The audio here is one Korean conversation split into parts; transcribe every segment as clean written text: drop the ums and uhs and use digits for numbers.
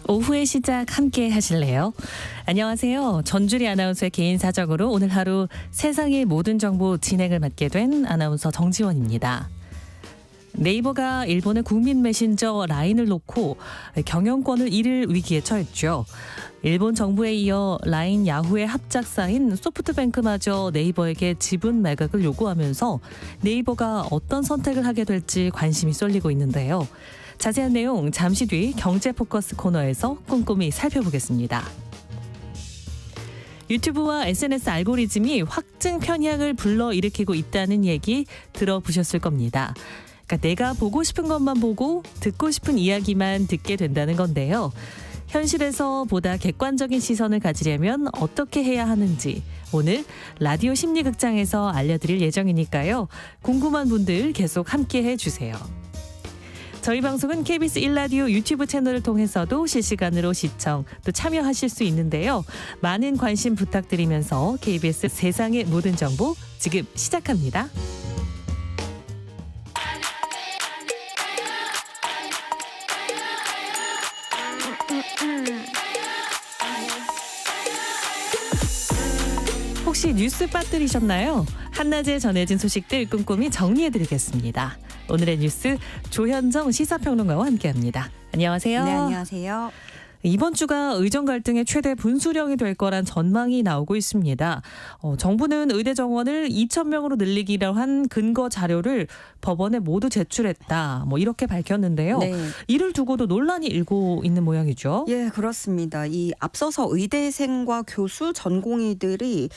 오후의 시작 함께 하실래요? 안녕하세요. 전주리 아나운서의 개인 사정으로 오늘 하루 세상의 모든 정보 진행을 맡게 된 아나운서 정지원입니다. 네이버가 일본의 국민 메신저 라인을 놓고 경영권을 잃을 위기에 처했죠. 일본 정부에 이어 라인 야후의 합작사인 소프트뱅크마저 네이버에게 지분 매각을 요구하면서 네이버가 어떤 선택을 하게 될지 관심이 쏠리고 있는데요. 자세한 내용 잠시 뒤 경제 포커스 코너에서 꼼꼼히 살펴보겠습니다. 유튜브와 SNS 알고리즘이 확증 편향을 불러일으키고 있다는 얘기 들어보셨을 겁니다. 그러니까 내가 보고 싶은 것만 보고 듣고 싶은 이야기만 듣게 된다는 건데요. 현실에서 보다 객관적인 시선을 가지려면 어떻게 해야 하는지 오늘 라디오 심리극장에서 알려드릴 예정이니까요. 궁금한 분들 계속 함께해 주세요. 저희 방송은 KBS 1라디오 유튜브 채널을 통해서도 실시간으로 시청 또 참여하실 수 있는데요. 많은 관심 부탁드리면서 KBS 세상의 모든 정보 지금 시작합니다. 혹시 뉴스 빠뜨리셨나요? 한낮에 전해진 소식들 꼼꼼히 정리해드리겠습니다. 오늘의 뉴스 조현정 시사평론가와 함께합니다. 안녕하세요. 네, 안녕하세요. 이번 주가 의정 갈등의 최대 분수령이 될 거란 전망이 나오고 있습니다. 정부는 의대 정원을 2,000명으로 늘리기로 한 근거 자료를 법원에 모두 제출했다. 이렇게 밝혔는데요. 네. 이를 두고도 논란이 일고 있는 모양이죠. 예, 그렇습니다. 이 앞서서 의대생과 교수, 전공의들이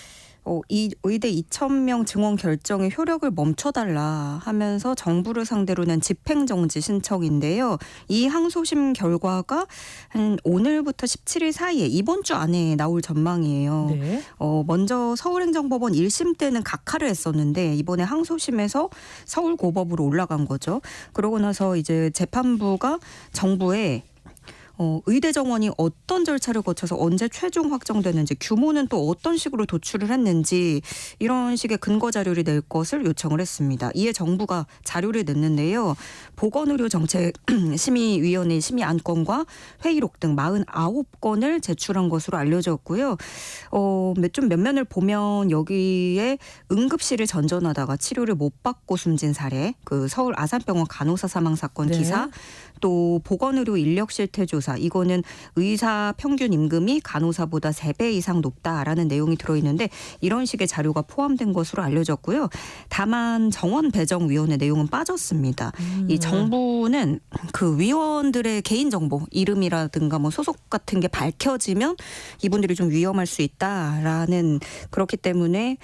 이 의대 2,000명 증원 결정의 효력을 멈춰달라 하면서 정부를 상대로 낸 집행정지 신청인데요. 이 항소심 결과가 한 오늘부터 17일 사이에 이번 주 안에 나올 전망이에요. 네. 먼저 서울행정법원 1심 때는 각하를 했었는데 이번에 항소심에서 서울고법으로 올라간 거죠. 그러고 나서 이제 재판부가 정부에 의대 정원이 어떤 절차를 거쳐서 언제 최종 확정되는지 규모는 또 어떤 식으로 도출을 했는지 이런 식의 근거 자료를 낼 것을 요청을 했습니다. 이에 정부가 자료를 냈는데요. 보건의료정책심의위원회 심의 안건과 회의록 등 49건을 제출한 것으로 알려졌고요. 좀 면면을 보면 여기에 응급실을 전전하다가 치료를 못 받고 숨진 사례, 그 서울 아산병원 간호사 사망 사건 네. 기사, 또 보건의료 인력 실태 조사, 이거는 의사 평균 임금이 간호사보다 3배 이상 높다라는 내용이 들어있는데 이런 식의 자료가 포함된 것으로 알려졌고요. 다만 정원배정위원회 내용은 빠졌습니다. 이 정부는 그 위원들의 개인정보, 이름이라든가 소속 같은 게 밝혀지면 이분들이 좀 위험할 수 있다라는, 그렇기 때문에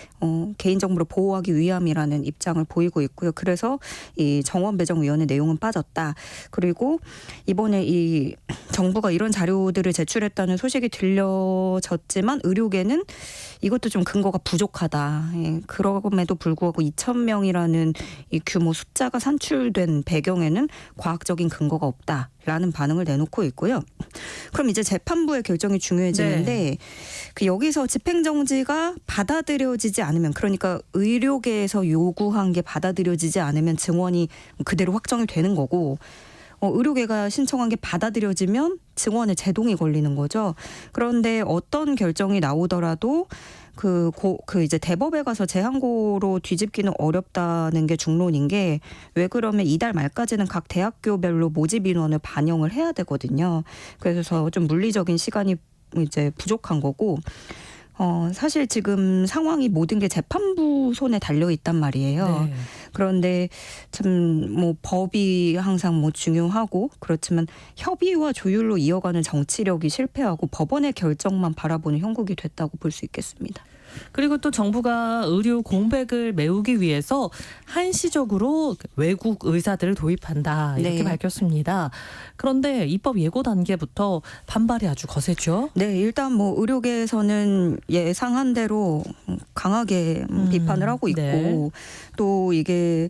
개인정보를 보호하기 위함이라는 입장을 보이고 있고요. 그래서 이 정원배정위원회 내용은 빠졌다. 그리고 이번에 이 정부가 이런 자료들을 제출했다는 소식이 들려졌지만 의료계는 이것도 좀 근거가 부족하다. 예, 그럼에도 불구하고 2,000명이라는 이 규모 숫자가 산출된 배경에는 과학적인 근거가 없다라는 반응을 내놓고 있고요. 그럼 이제 재판부의 결정이 중요해지는데 네. 그 여기서 집행정지가 받아들여지지 않으면, 그러니까 의료계에서 요구한 게 받아들여지지 않으면 증원이 그대로 확정이 되는 거고, 의료계가 신청한 게 받아들여지면 증원에 제동이 걸리는 거죠. 그런데 어떤 결정이 나오더라도 이제 대법에 가서 재항고로 뒤집기는 어렵다는 게 중론인 게, 왜 그러면 이달 말까지는 각 대학교별로 모집 인원을 반영을 해야 되거든요. 그래서 좀 물리적인 시간이 이제 부족한 거고, 사실 지금 상황이 모든 게 재판부 손에 달려 있단 말이에요. 네. 그런데 참 법이 항상 중요하고, 그렇지만 협의와 조율로 이어가는 정치력이 실패하고 법원의 결정만 바라보는 형국이 됐다고 볼 수 있겠습니다. 그리고 또 정부가 의료 공백을 메우기 위해서 한시적으로 외국 의사들을 도입한다 이렇게 네. 밝혔습니다. 그런데 입법 예고 단계부터 반발이 아주 거세죠. 네, 일단 의료계에서는 예상한 대로 강하게 비판을 하고 있고, 네. 또 이게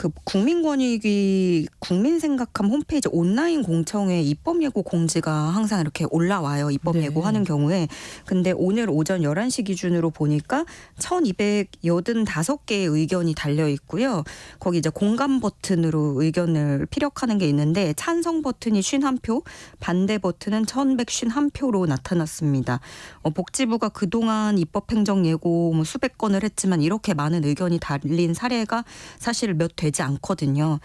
그 국민권익위 국민생각함 홈페이지 온라인 공청회 입법 예고 공지가 항상 이렇게 올라와요. 입법 네. 예고하는 경우에. 근데 오늘 오전 11시 기준으로 보니까 1285개의 의견이 달려 있고요. 거기 이제 공감 버튼으로 의견을 피력하는 게 있는데 찬성 버튼이 51표, 반대 버튼은 1151표로 나타났습니다. 복지부가 그동안 입법행정 예고 수백 건을 했지만 이렇게 많은 의견이 달린 사례가 사실 몇 되지 않거든요.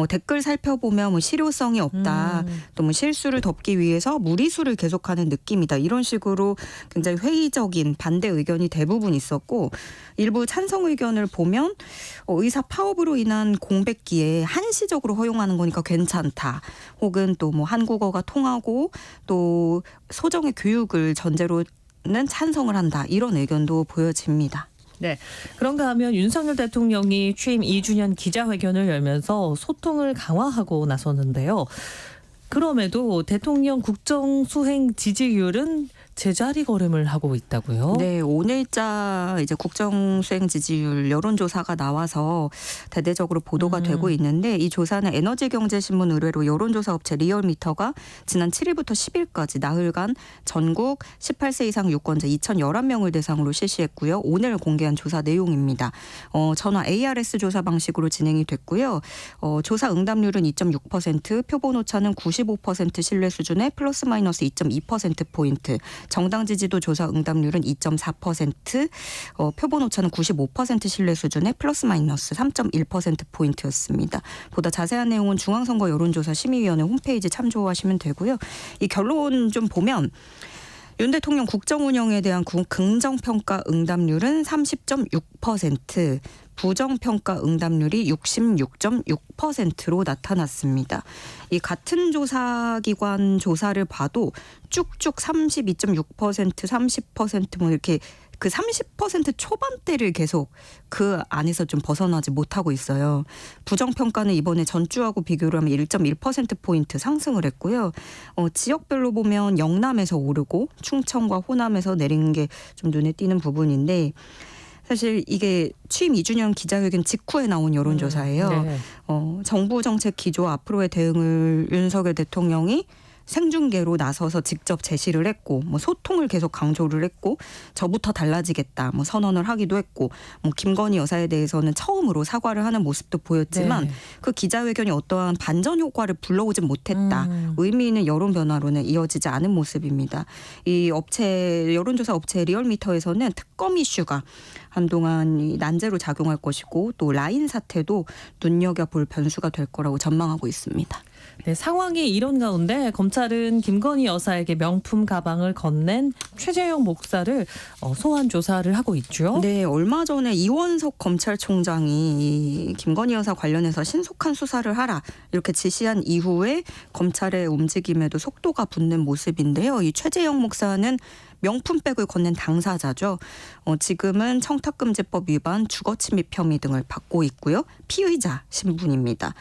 댓글 살펴보면 실효성이 없다. 또 실수를 덮기 위해서 무리수를 계속하는 느낌이다. 이런 식으로 굉장히 회의적인 반대 의견이 대부분 있었고 일부 찬성 의견을 보면 의사 파업으로 인한 공백기에 한시적으로 허용하는 거니까 괜찮다. 혹은 또 한국어가 통하고 또 소정의 교육을 전제로는 찬성을 한다. 이런 의견도 보여집니다. 네. 그런가 하면 윤석열 대통령이 취임 2주년 기자회견을 열면서 소통을 강화하고 나섰는데요. 그럼에도 대통령 국정 수행 지지율은 제자리 걸음을 하고 있다고요? 네, 오늘자 이제 국정 수행 지지율 여론조사가 나와서 대대적으로 보도가 되고 있는데 이 조사는 에너지경제신문 의뢰로 여론조사 업체 리얼미터가 지난 7일부터 10일까지 나흘간 전국 18세 이상 유권자 2,011명을 대상으로 실시했고요. 오늘 공개한 조사 내용입니다. 전화 ARS 조사 방식으로 진행이 됐고요. 조사 응답률은 2.6%, 표본 오차는 95% 신뢰 수준의 플러스 마이너스 2.2%포인트, 정당 지지도 조사 응답률은 2.4%, 표본 오차는 95% 신뢰 수준의 플러스 마이너스 3.1%포인트였습니다. 보다 자세한 내용은 중앙선거 여론조사 심의위원회 홈페이지 참조하시면 되고요. 이 결론 좀 보면 윤 대통령 국정 운영에 대한 긍정평가 응답률은 30.6%, 부정평가 응답률이 66.6%로 나타났습니다. 이 같은 조사기관 조사를 봐도 쭉쭉 32.6%, 30% 이렇게 그 30% 초반대를 계속 그 안에서 좀 벗어나지 못하고 있어요. 부정평가는 이번에 전주하고 비교를 하면 1.1%포인트 상승을 했고요. 지역별로 보면 영남에서 오르고 충청과 호남에서 내린 게 좀 눈에 띄는 부분인데 사실 이게 취임 2주년 기자회견 직후에 나온 여론조사예요. 네. 정부 정책 기조 앞으로의 대응을 윤석열 대통령이 생중계로 나서서 직접 제시를 했고 소통을 계속 강조를 했고 저부터 달라지겠다 선언을 하기도 했고 김건희 여사에 대해서는 처음으로 사과를 하는 모습도 보였지만 네. 그 기자회견이 어떠한 반전 효과를 불러오진 못했다. 의미 있는 여론 변화로는 이어지지 않은 모습입니다. 이 업체 여론조사 업체 리얼미터에서는 특검 이슈가 한동안 난제로 작용할 것이고 또 라인 사태도 눈여겨볼 변수가 될 거라고 전망하고 있습니다. 네, 상황이 이런 가운데 검찰은 김건희 여사에게 명품 가방을 건넨 최재형 목사를 소환 조사를 하고 있죠. 네, 얼마 전에 이원석 검찰총장이 이 김건희 여사 관련해서 신속한 수사를 하라 이렇게 지시한 이후에 검찰의 움직임에도 속도가 붙는 모습인데요. 이 최재형 목사는 명품백을 건넨 당사자죠. 지금은 청탁금지법 위반, 주거침입 혐의 등을 받고 있고요. 피의자 신분입니다.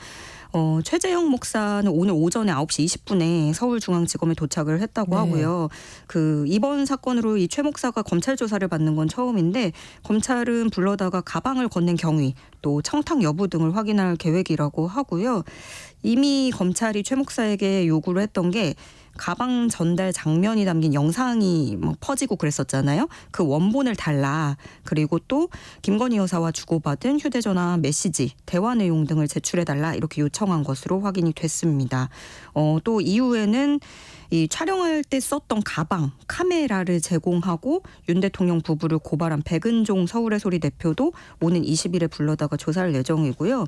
최재형 목사는 오늘 오전에 9시 20분에 서울중앙지검에 도착을 했다고 하고요. 이번 사건으로 이 최 목사가 검찰 조사를 받는 건 처음인데 검찰은 불러다가 가방을 건넨 경위 또 청탁 여부 등을 확인할 계획이라고 하고요. 이미 검찰이 최 목사에게 요구를 했던 게 가방 전달 장면이 담긴 영상이 퍼지고 그랬었잖아요. 그 원본을 달라. 그리고 또 김건희 여사와 주고받은 휴대전화 메시지, 대화 내용 등을 제출해달라 이렇게 요청한 것으로 확인이 됐습니다. 또 이후에는 이 촬영할 때 썼던 가방, 카메라를 제공하고 윤 대통령 부부를 고발한 백은종 서울의 소리 대표도 오는 20일에 불러다가 조사할 예정이고요.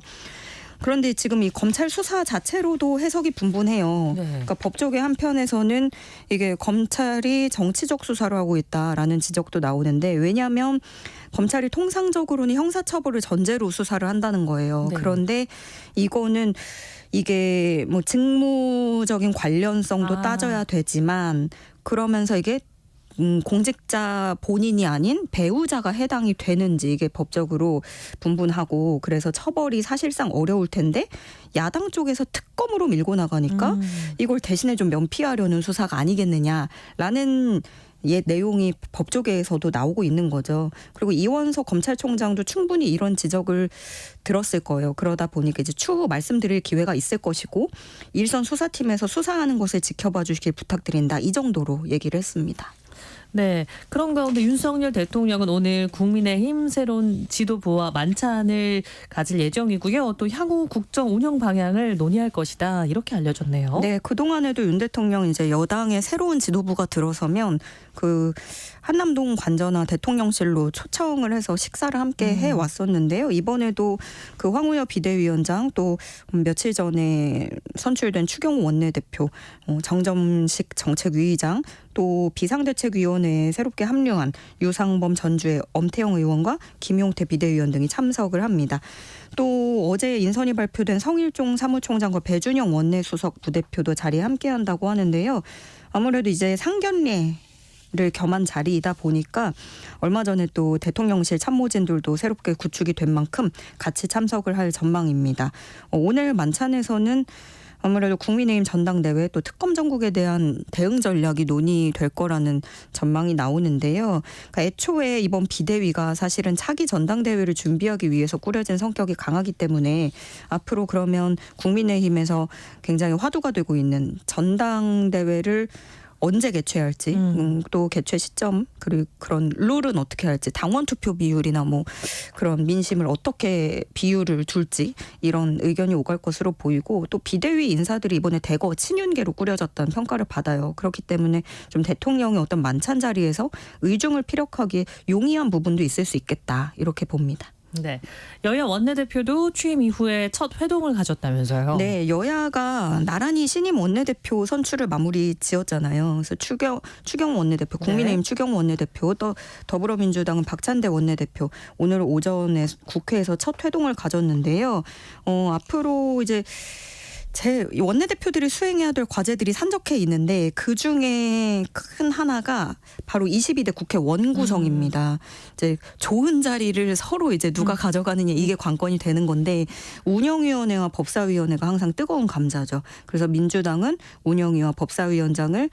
그런데 지금 이 검찰 수사 자체로도 해석이 분분해요. 네. 그러니까 법조계 한편에서는 이게 검찰이 정치적 수사를 하고 있다라는 지적도 나오는데 왜냐하면 검찰이 통상적으로는 형사처벌을 전제로 수사를 한다는 거예요. 네. 그런데 이거는 이게 직무적인 관련성도 따져야 되지만 그러면서 이게 공직자 본인이 아닌 배우자가 해당이 되는지 이게 법적으로 분분하고 그래서 처벌이 사실상 어려울 텐데 야당 쪽에서 특검으로 밀고 나가니까 이걸 대신에 좀 면피하려는 수사가 아니겠느냐라는 내용이 법조계에서도 나오고 있는 거죠. 그리고 이원석 검찰총장도 충분히 이런 지적을 들었을 거예요. 그러다 보니까 이제 추후 말씀드릴 기회가 있을 것이고 일선 수사팀에서 수사하는 것을 지켜봐 주시길 부탁드린다. 이 정도로 얘기를 했습니다. 네, 그런 가운데 윤석열 대통령은 오늘 국민의힘 새로운 지도부와 만찬을 가질 예정이고요. 또 향후 국정 운영 방향을 논의할 것이다. 이렇게 알려졌네요. 네, 그동안에도 윤 대통령 이제 여당의 새로운 지도부가 들어서면 그 한남동 관저나 대통령실로 초청을 해서 식사를 함께 해 왔었는데요. 이번에도 그 황우여 비대위원장 또 며칠 전에 선출된 추경호 원내대표, 정점식 정책위의장 또 비상대책위원회에 새롭게 합류한 유상범 전주의 엄태영 의원과 김용태 비대위원 등이 참석을 합니다. 또 어제 인선이 발표된 성일종 사무총장과 배준영 원내수석 부대표도 자리에 함께한다고 하는데요. 아무래도 이제 상견례를 겸한 자리이다 보니까 얼마 전에 또 대통령실 참모진들도 새롭게 구축이 된 만큼 같이 참석을 할 전망입니다. 오늘 만찬에서는 아무래도 국민의힘 전당대회 또 특검 정국에 대한 대응 전략이 논의될 거라는 전망이 나오는데요. 그러니까 애초에 이번 비대위가 사실은 차기 전당대회를 준비하기 위해서 꾸려진 성격이 강하기 때문에 앞으로 그러면 국민의힘에서 굉장히 화두가 되고 있는 전당대회를 언제 개최할지 또 개최 시점 그리고 그런 룰은 어떻게 할지 당원 투표 비율이나 뭐 그런 민심을 어떻게 비율을 둘지 이런 의견이 오갈 것으로 보이고 또 비대위 인사들이 이번에 대거 친윤계로 꾸려졌다는 평가를 받아요. 그렇기 때문에 좀 대통령의 어떤 만찬 자리에서 의중을 피력하기에 용이한 부분도 있을 수 있겠다 이렇게 봅니다. 네, 여야 원내대표도 취임 이후에 첫 회동을 가졌다면서요. 네, 여야가 나란히 신임 원내대표 선출을 마무리 지었잖아요. 그래서 추경 원내대표, 국민의힘 추경 원내대표, 또 더불어민주당은 박찬대 원내대표 오늘 오전에 국회에서 첫 회동을 가졌는데요. 앞으로 이제 제 원내대표들이 수행해야 될 과제들이 산적해 있는데 그중에 큰 하나가 바로 22대 국회 원구성입니다. 이제 좋은 자리를 서로 이제 누가 가져가느냐 이게 관건이 되는 건데 운영위원회와 법사위원회가 항상 뜨거운 감자죠. 그래서 민주당은 운영위와 법사위원장을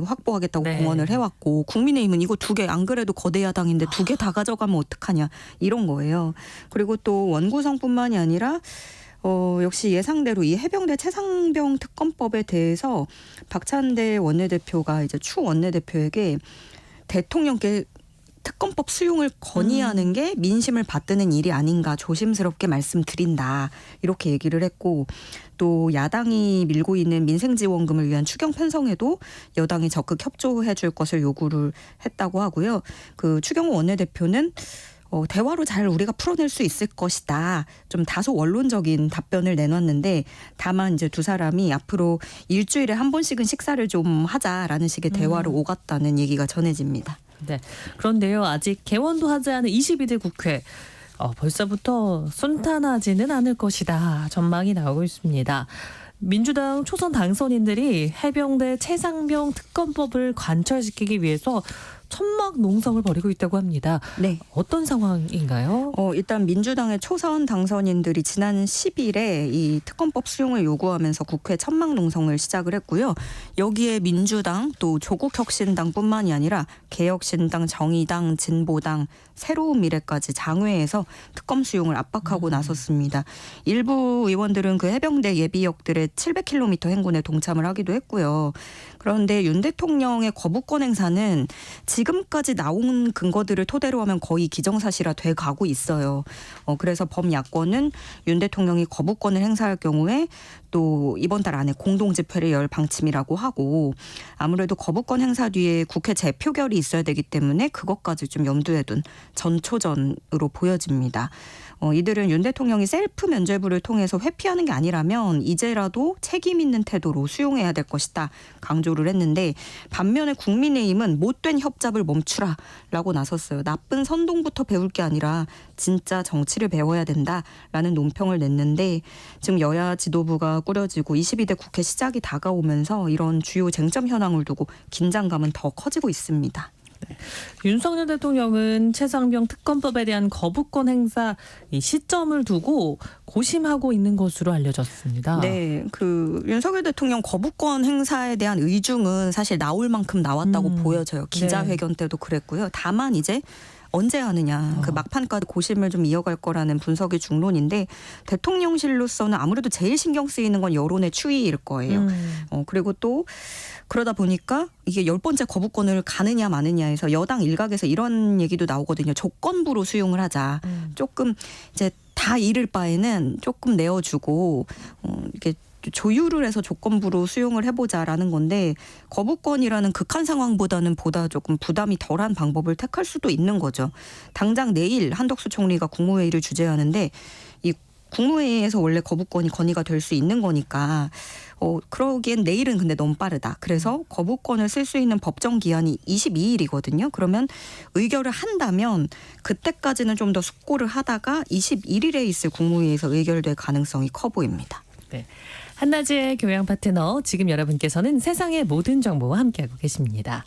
확보하겠다고 공언을 해왔고 국민의힘은 이거 두 개 안 그래도 거대 야당인데 두 개 다 가져가면 어떡하냐 이런 거예요. 그리고 또 원구성뿐만이 아니라 역시 예상대로 이 해병대 최상병 특검법에 대해서 박찬대 원내대표가 이제 추 원내대표에게 대통령께 특검법 수용을 건의하는 게 민심을 받드는 일이 아닌가 조심스럽게 말씀드린다 이렇게 얘기를 했고 또 야당이 밀고 있는 민생지원금을 위한 추경 편성에도 여당이 적극 협조해 줄 것을 요구를 했다고 하고요. 그 추경호 원내대표는 대화로 잘 우리가 풀어낼 수 있을 것이다. 좀 다소 원론적인 답변을 내놨는데 다만 이제 두 사람이 앞으로 일주일에 한 번씩은 식사를 좀 하자라는 식의 대화를 오갔다는 얘기가 전해집니다. 네. 그런데요. 아직 개원도 하지 않은 22대 국회. 벌써부터 순탄하지는 않을 것이다. 전망이 나오고 있습니다. 민주당 초선 당선인들이 해병대 최상병 특검법을 관철시키기 위해서 천막 농성을 벌이고 있다고 합니다. 네. 어떤 상황인가요? 일단 민주당의 초선 당선인들이 지난 10일에 이 특검법 수용을 요구하면서 국회 천막 농성을 시작을 했고요. 여기에 민주당 또 조국혁신당뿐만이 아니라 개혁신당, 정의당, 진보당, 새로운 미래까지 장외에서 특검 수용을 압박하고 나섰습니다. 일부 의원들은 그 해병대 예비역들의 700km 행군에 동참을 하기도 했고요. 그런데 윤 대통령의 거부권 행사는 지금까지 나온 근거들을 토대로 하면 거의 기정사실화 돼 가고 있어요. 그래서 범야권은 윤 대통령이 거부권을 행사할 경우에 또 이번 달 안에 공동집회를 열 방침이라고 하고 아무래도 거부권 행사 뒤에 국회 재표결이 있어야 되기 때문에 그것까지 좀 염두에 둔 전초전으로 보여집니다. 이들은 윤 대통령이 셀프 면죄부를 통해서 회피하는 게 아니라면 이제라도 책임 있는 태도로 수용해야 될 것이다 강조를 했는데 반면에 국민의힘은 못된 협잡을 멈추라라고 나섰어요. 나쁜 선동부터 배울 게 아니라 진짜 정치를 배워야 된다라는 논평을 냈는데 지금 여야 지도부가 꾸려지고 22대 국회 시작이 다가오면서 이런 주요 쟁점 현황을 두고 긴장감은 더 커지고 있습니다. 윤석열 대통령은 최상병 특검법에 대한 거부권 행사 이 시점을 두고 고심하고 있는 것으로 알려졌습니다. 네, 그 윤석열 대통령 거부권 행사에 대한 의중은 사실 나올 만큼 나왔다고 보여져요. 기자회견 때도 그랬고요. 다만 이제 언제 하느냐, 그 막판까지 고심을 좀 이어갈 거라는 분석이 중론인데 대통령실로서는 아무래도 제일 신경 쓰이는 건 여론의 추이일 거예요. 그리고 또 그러다 보니까 이게 10번째 거부권을 가느냐 마느냐에서 여당 일각에서 이런 얘기도 나오거든요. 조건부로 수용을 하자. 조금 이제 다 잃을 바에는 조금 내어주고 이렇게 조율을 해서 조건부로 수용을 해보자라는 건데 거부권이라는 극한 상황보다는 보다 조금 부담이 덜한 방법을 택할 수도 있는 거죠. 당장 내일 한덕수 총리가 국무회의를 주재하는데 이 국무회의에서 원래 거부권이 건의가 될 수 있는 거니까 그러기엔 내일은 근데 너무 빠르다. 그래서 거부권을 쓸 수 있는 법정 기한이 22일이거든요. 그러면 의결을 한다면 그때까지는 좀 더 숙고를 하다가 21일에 있을 국무회의에서 의결될 가능성이 커 보입니다. 네. 한낮의 교양 파트너, 지금 여러분께서는 세상의 모든 정보와 함께하고 계십니다.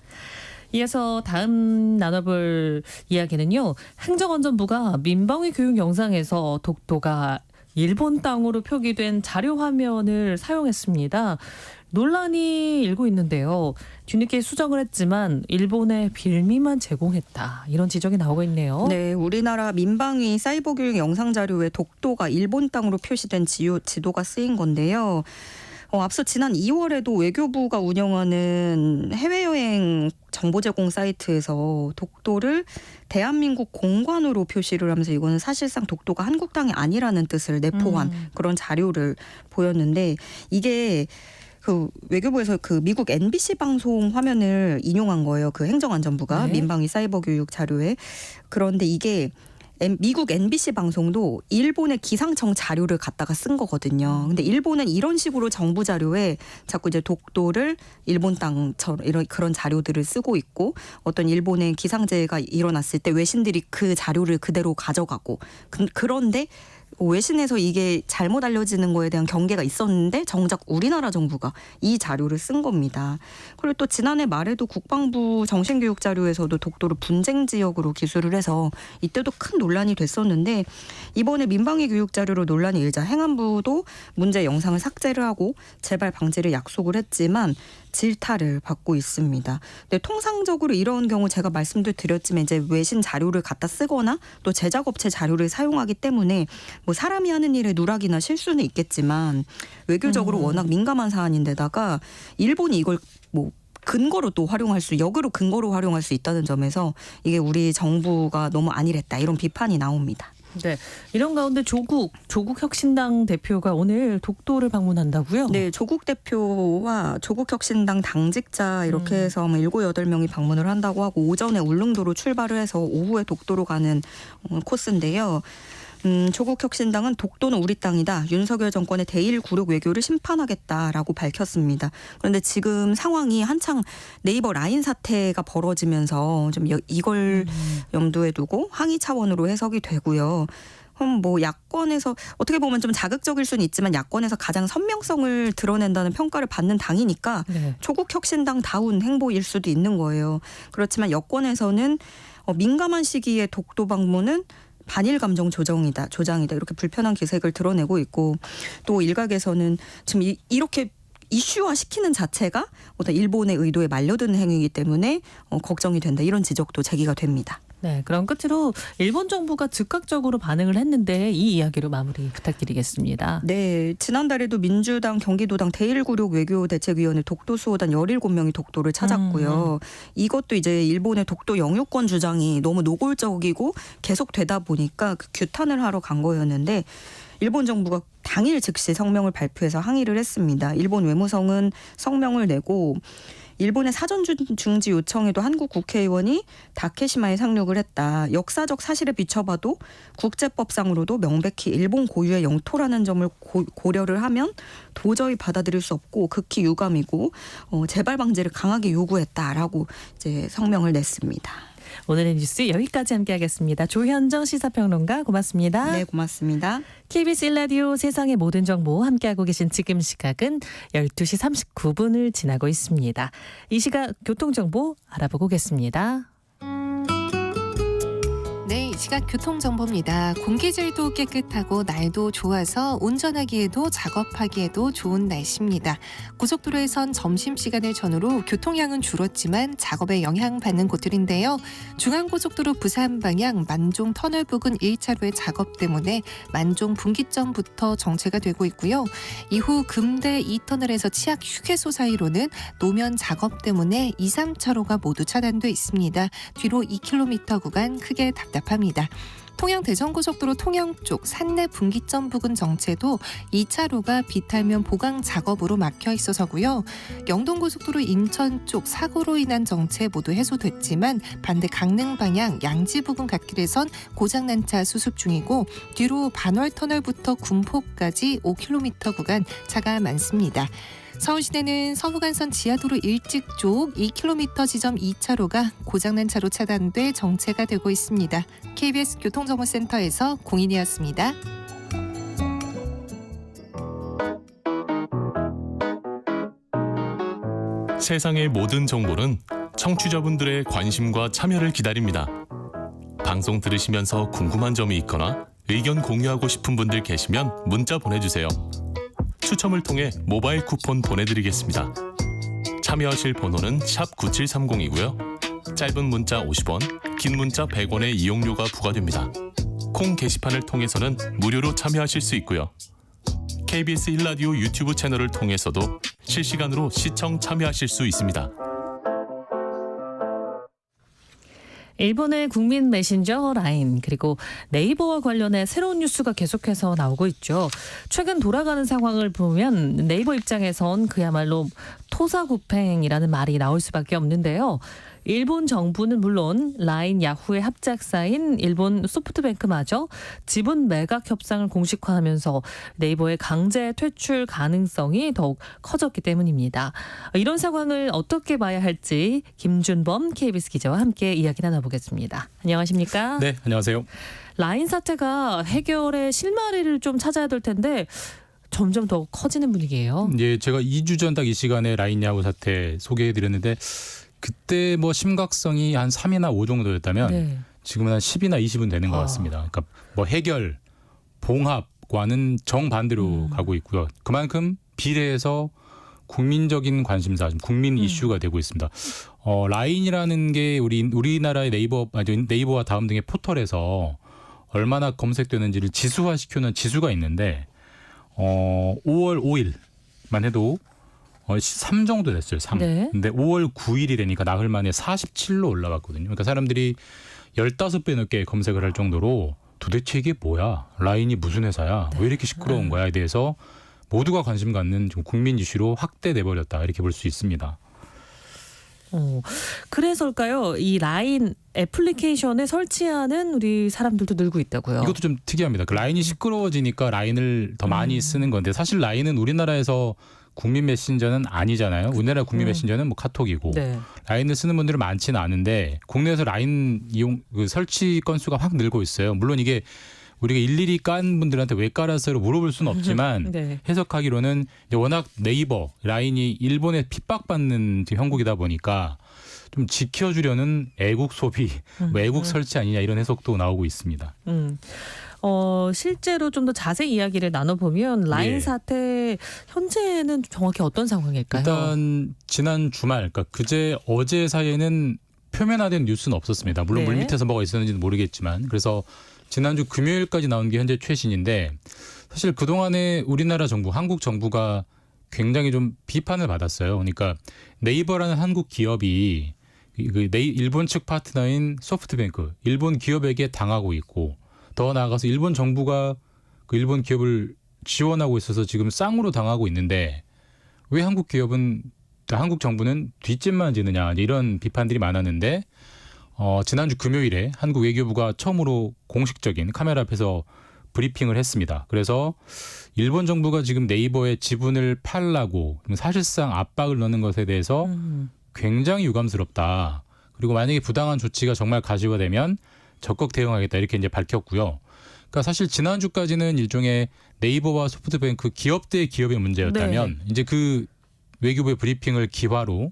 이어서 다음 나눠볼 이야기는요. 행정안전부가 민방위 교육 영상에서 독도가 일본 땅으로 표기된 자료 화면을 사용했습니다. 논란이 일고 있는데요. 뒤늦게 수정을 했지만 일본에 빌미만 제공했다. 이런 지적이 나오고 있네요. 네, 우리나라 민방위 사이버 교육 영상 자료에 독도가 일본 땅으로 표시된 지도가 쓰인 건데요. 앞서 지난 2월에도 외교부가 운영하는 해외여행 정보 제공 사이트에서 독도를 대한민국 공관으로 표시를 하면서 이거는 사실상 독도가 한국 땅이 아니라는 뜻을 내포한 그런 자료를 보였는데 이게 그 외교부에서 그 미국 NBC 방송 화면을 인용한 거예요. 그 행정안전부가 민방위 사이버 교육 자료에. 그런데 이게 미국 NBC 방송도 일본의 기상청 자료를 갖다가 쓴 거거든요. 근데 일본은 이런 식으로 정부 자료에 자꾸 이제 독도를 일본 땅처럼 이런 그런 자료들을 쓰고 있고 어떤 일본의 기상재해가 일어났을 때 외신들이 그 자료를 그대로 가져가고 그런데 외신에서 이게 잘못 알려지는 거에 대한 경계가 있었는데 정작 우리나라 정부가 이 자료를 쓴 겁니다. 그리고 또 지난해 말에도 국방부 정신교육 자료에서도 독도를 분쟁 지역으로 기술을 해서 이때도 큰 논란이 됐었는데 이번에 민방위 교육 자료로 논란이 일자 행안부도 문제 영상을 삭제를 하고 재발 방지를 약속을 했지만 질타를 받고 있습니다. 근데 통상적으로 이런 경우 제가 말씀도 드렸지만 이제 외신 자료를 갖다 쓰거나 또 제작업체 자료를 사용하기 때문에 뭐 사람이 하는 일에 누락이나 실수는 있겠지만 외교적으로 워낙 민감한 사안인데다가 일본이 이걸 뭐 근거로 또 역으로 근거로 활용할 수 있다는 점에서 이게 우리 정부가 너무 안일했다 이런 비판이 나옵니다. 네, 이런 가운데 조국 혁신당 대표가 오늘 독도를 방문한다고요? 네, 조국 대표와 조국 혁신당 당직자 이렇게 해서 7, 8명이 방문을 한다고 하고 오전에 울릉도로 출발을 해서 오후에 독도로 가는 코스인데요. 조국 혁신당은 독도는 우리 땅이다. 윤석열 정권의 대일 굴욕 외교를 심판하겠다라고 밝혔습니다. 그런데 지금 상황이 한창 네이버 라인 사태가 벌어지면서 좀 이걸 염두에 두고 항의 차원으로 해석이 되고요. 뭐 야권에서 어떻게 보면 좀 자극적일 수는 있지만 야권에서 가장 선명성을 드러낸다는 평가를 받는 당이니까 조국 혁신당다운 행보일 수도 있는 거예요. 그렇지만 여권에서는 민감한 시기에 독도 방문은 반일 감정 조장이다 이렇게 불편한 기색을 드러내고 있고 또 일각에서는 지금 이렇게 이슈화 시키는 자체가 어떤 일본의 의도에 말려드는 행위이기 때문에 걱정이 된다 이런 지적도 제기가 됩니다. 네, 그럼 끝으로 일본 정부가 즉각적으로 반응을 했는데 이 이야기로 마무리 부탁드리겠습니다. 네, 지난달에도 민주당 경기도당 대일구력 외교대책위원회 독도수호단 17명이 독도를 찾았고요. 이것도 이제 일본의 독도 영유권 주장이 너무 노골적이고 계속되다 보니까 그 규탄을 하러 간 거였는데 일본 정부가 당일 즉시 성명을 발표해서 항의를 했습니다. 일본 외무성은 성명을 내고 일본의 사전 중지 요청에도 한국 국회의원이 다케시마에 상륙을 했다. 역사적 사실에 비춰봐도 국제법상으로도 명백히 일본 고유의 영토라는 점을 고려를 하면 도저히 받아들일 수 없고 극히 유감이고 재발 방지를 강하게 요구했다라고 이제 성명을 냈습니다. 오늘의 뉴스 여기까지 함께하겠습니다. 조현정 시사평론가 고맙습니다. 네, 고맙습니다. KBS 1라디오 세상의 모든 정보 함께하고 계신 지금 시각은 12시 39분을 지나고 있습니다. 이 시각 교통정보 알아보고 오겠습니다. 시각 교통정보입니다. 공기질도 깨끗하고 날도 좋아서 운전하기에도 작업하기에도 좋은 날씨입니다. 고속도로에선 점심시간을 전후로 교통량은 줄었지만 작업에 영향받는 곳들인데요. 중앙고속도로 부산 방향 만종 터널 부근 1차로의 작업 때문에 만종 분기점부터 정체가 되고 있고요. 이후 금대 2터널에서 치악 휴게소 사이로는 노면 작업 때문에 2, 3차로가 모두 차단돼 있습니다. 뒤로 2km 구간 크게 답답합니다. 통영 대전고속도로 통영 쪽 산내 분기점 부근 정체도 2차로가 비탈면 보강 작업으로 막혀 있어서고요. 영동고속도로 인천 쪽 사고로 인한 정체 모두 해소됐지만 반대 강릉 방향 양지 부근 갓길에선 고장난 차 수습 중이고 뒤로 반월터널부터 군포까지 5km 구간 차가 많습니다. 서울시내는 서부간선 지하도로 일찍 쪽 2km 지점 2차로가 고장난 차로 차단돼 정체가 되고 있습니다. KBS 교통정보센터에서 공인이었습니다. 세상의 모든 정보는 청취자분들의 관심과 참여를 기다립니다. 방송 들으시면서 궁금한 점이 있거나 의견 공유하고 싶은 분들 계시면 문자 보내주세요. 추첨을 통해 모바일 쿠폰 보내드리겠습니다. 참여하실 번호는 샵 9730이고요. 짧은 문자 50원, 긴 문자 100원의 이용료가 부과됩니다. 콩 게시판을 통해서는 무료로 참여하실 수 있고요. KBS 1라디오 유튜브 채널을 통해서도 실시간으로 시청 참여하실 수 있습니다. 일본의 국민 메신저 라인 그리고 네이버와 관련해 새로운 뉴스가 계속해서 나오고 있죠. 최근 돌아가는 상황을 보면 네이버 입장에선 그야말로 토사구팽이라는 말이 나올 수밖에 없는데요. 일본 정부는 물론 라인 야후의 합작사인 일본 소프트뱅크마저 지분 매각 협상을 공식화하면서 네이버의 강제 퇴출 가능성이 더욱 커졌기 때문입니다. 이런 상황을 어떻게 봐야 할지 김준범 KBS 기자와 함께 이야기 나눠보겠습니다. 안녕하십니까? 네, 안녕하세요. 라인 사태가 해결의 실마리를 좀 찾아야 될 텐데 점점 더 커지는 분위기예요. 예, 제가 2주 전 딱 이 시간에 라인 야후 사태 소개해드렸는데 그때 뭐 심각성이 한 3이나 5 정도였다면 네. 지금은 한 10이나 20은 되는 것 같습니다. 그러니까 뭐 해결, 봉합과는 정반대로 가고 있고요. 그만큼 비례해서 국민적인 관심사, 국민 이슈가 되고 있습니다. 라인이라는 게 우리나라의 네이버와 다음 등의 포털에서 얼마나 검색되는지를 지수화시켜놓은 지수가 있는데 5월 5일만 해도 3 정도 됐어요. 3. 네. 근데 5월 9일이라니까 나흘 만에 47로 올라갔거든요. 그러니까 사람들이 15배 넘게 검색을 할 정도로 도대체 이게 뭐야? 라인이 무슨 회사야? 왜 이렇게 시끄러운 거야에 대해서 모두가 관심 갖는 좀 국민 이슈로 확대돼버렸다. 이렇게 볼 수 있습니다. 그래서일까요? 이 라인 애플리케이션에 설치하는 우리 사람들도 늘고 있다고요. 이것도 좀 특이합니다. 그 라인이 시끄러워지니까 라인을 더 많이 쓰는 건데 사실 라인은 우리나라에서 국민 메신저는 아니잖아요. 우리나라 국민 메신저는 뭐 카톡이고 네. 라인을 쓰는 분들은 많지는 않은데 국내에서 라인 이용 설치 건수가 확 늘고 있어요. 물론 이게 우리가 일일이 깐 분들한테 왜 깔았어요? 물어볼 수는 없지만 네. 해석하기로는 이제 워낙 네이버 라인이 일본에 핍박받는 형국이다 보니까 좀 지켜주려는 애국 소비, 뭐 애국 설치 아니냐 이런 해석도 나오고 있습니다. 실제로 좀 더 자세히 이야기를 나눠보면 라인 예. 사태 현재는 정확히 어떤 상황일까요? 일단 지난 주말, 그러니까 어제 사이에는 표면화된 뉴스는 없었습니다. 물론 네. 물밑에서 뭐가 있었는지는 모르겠지만 그래서 지난주 금요일까지 나온 게 현재 최신인데 사실 그동안에 우리나라 정부, 한국 정부가 굉장히 좀 비판을 받았어요. 그러니까 네이버라는 한국 기업이 일본 측 파트너인 소프트뱅크, 일본 기업에게 당하고 있고 더 나아가서 일본 정부가 그 일본 기업을 지원하고 있어서 지금 쌍으로 당하고 있는데 왜 한국 정부는 뒷짐만 지느냐 이런 비판들이 많았는데 지난주 금요일에 한국 외교부가 처음으로 공식적인 카메라 앞에서 브리핑을 했습니다. 그래서 일본 정부가 지금 네이버의 지분을 팔라고 사실상 압박을 넣는 것에 대해서 굉장히 유감스럽다. 그리고 만약에 부당한 조치가 정말 가시화되면 적극 대응하겠다 이렇게 이제 밝혔고요. 그러니까 사실 지난주까지는 일종의 네이버와 소프트뱅크 기업 대 기업의 문제였다면 네. 이제 그 외교부의 브리핑을 기화로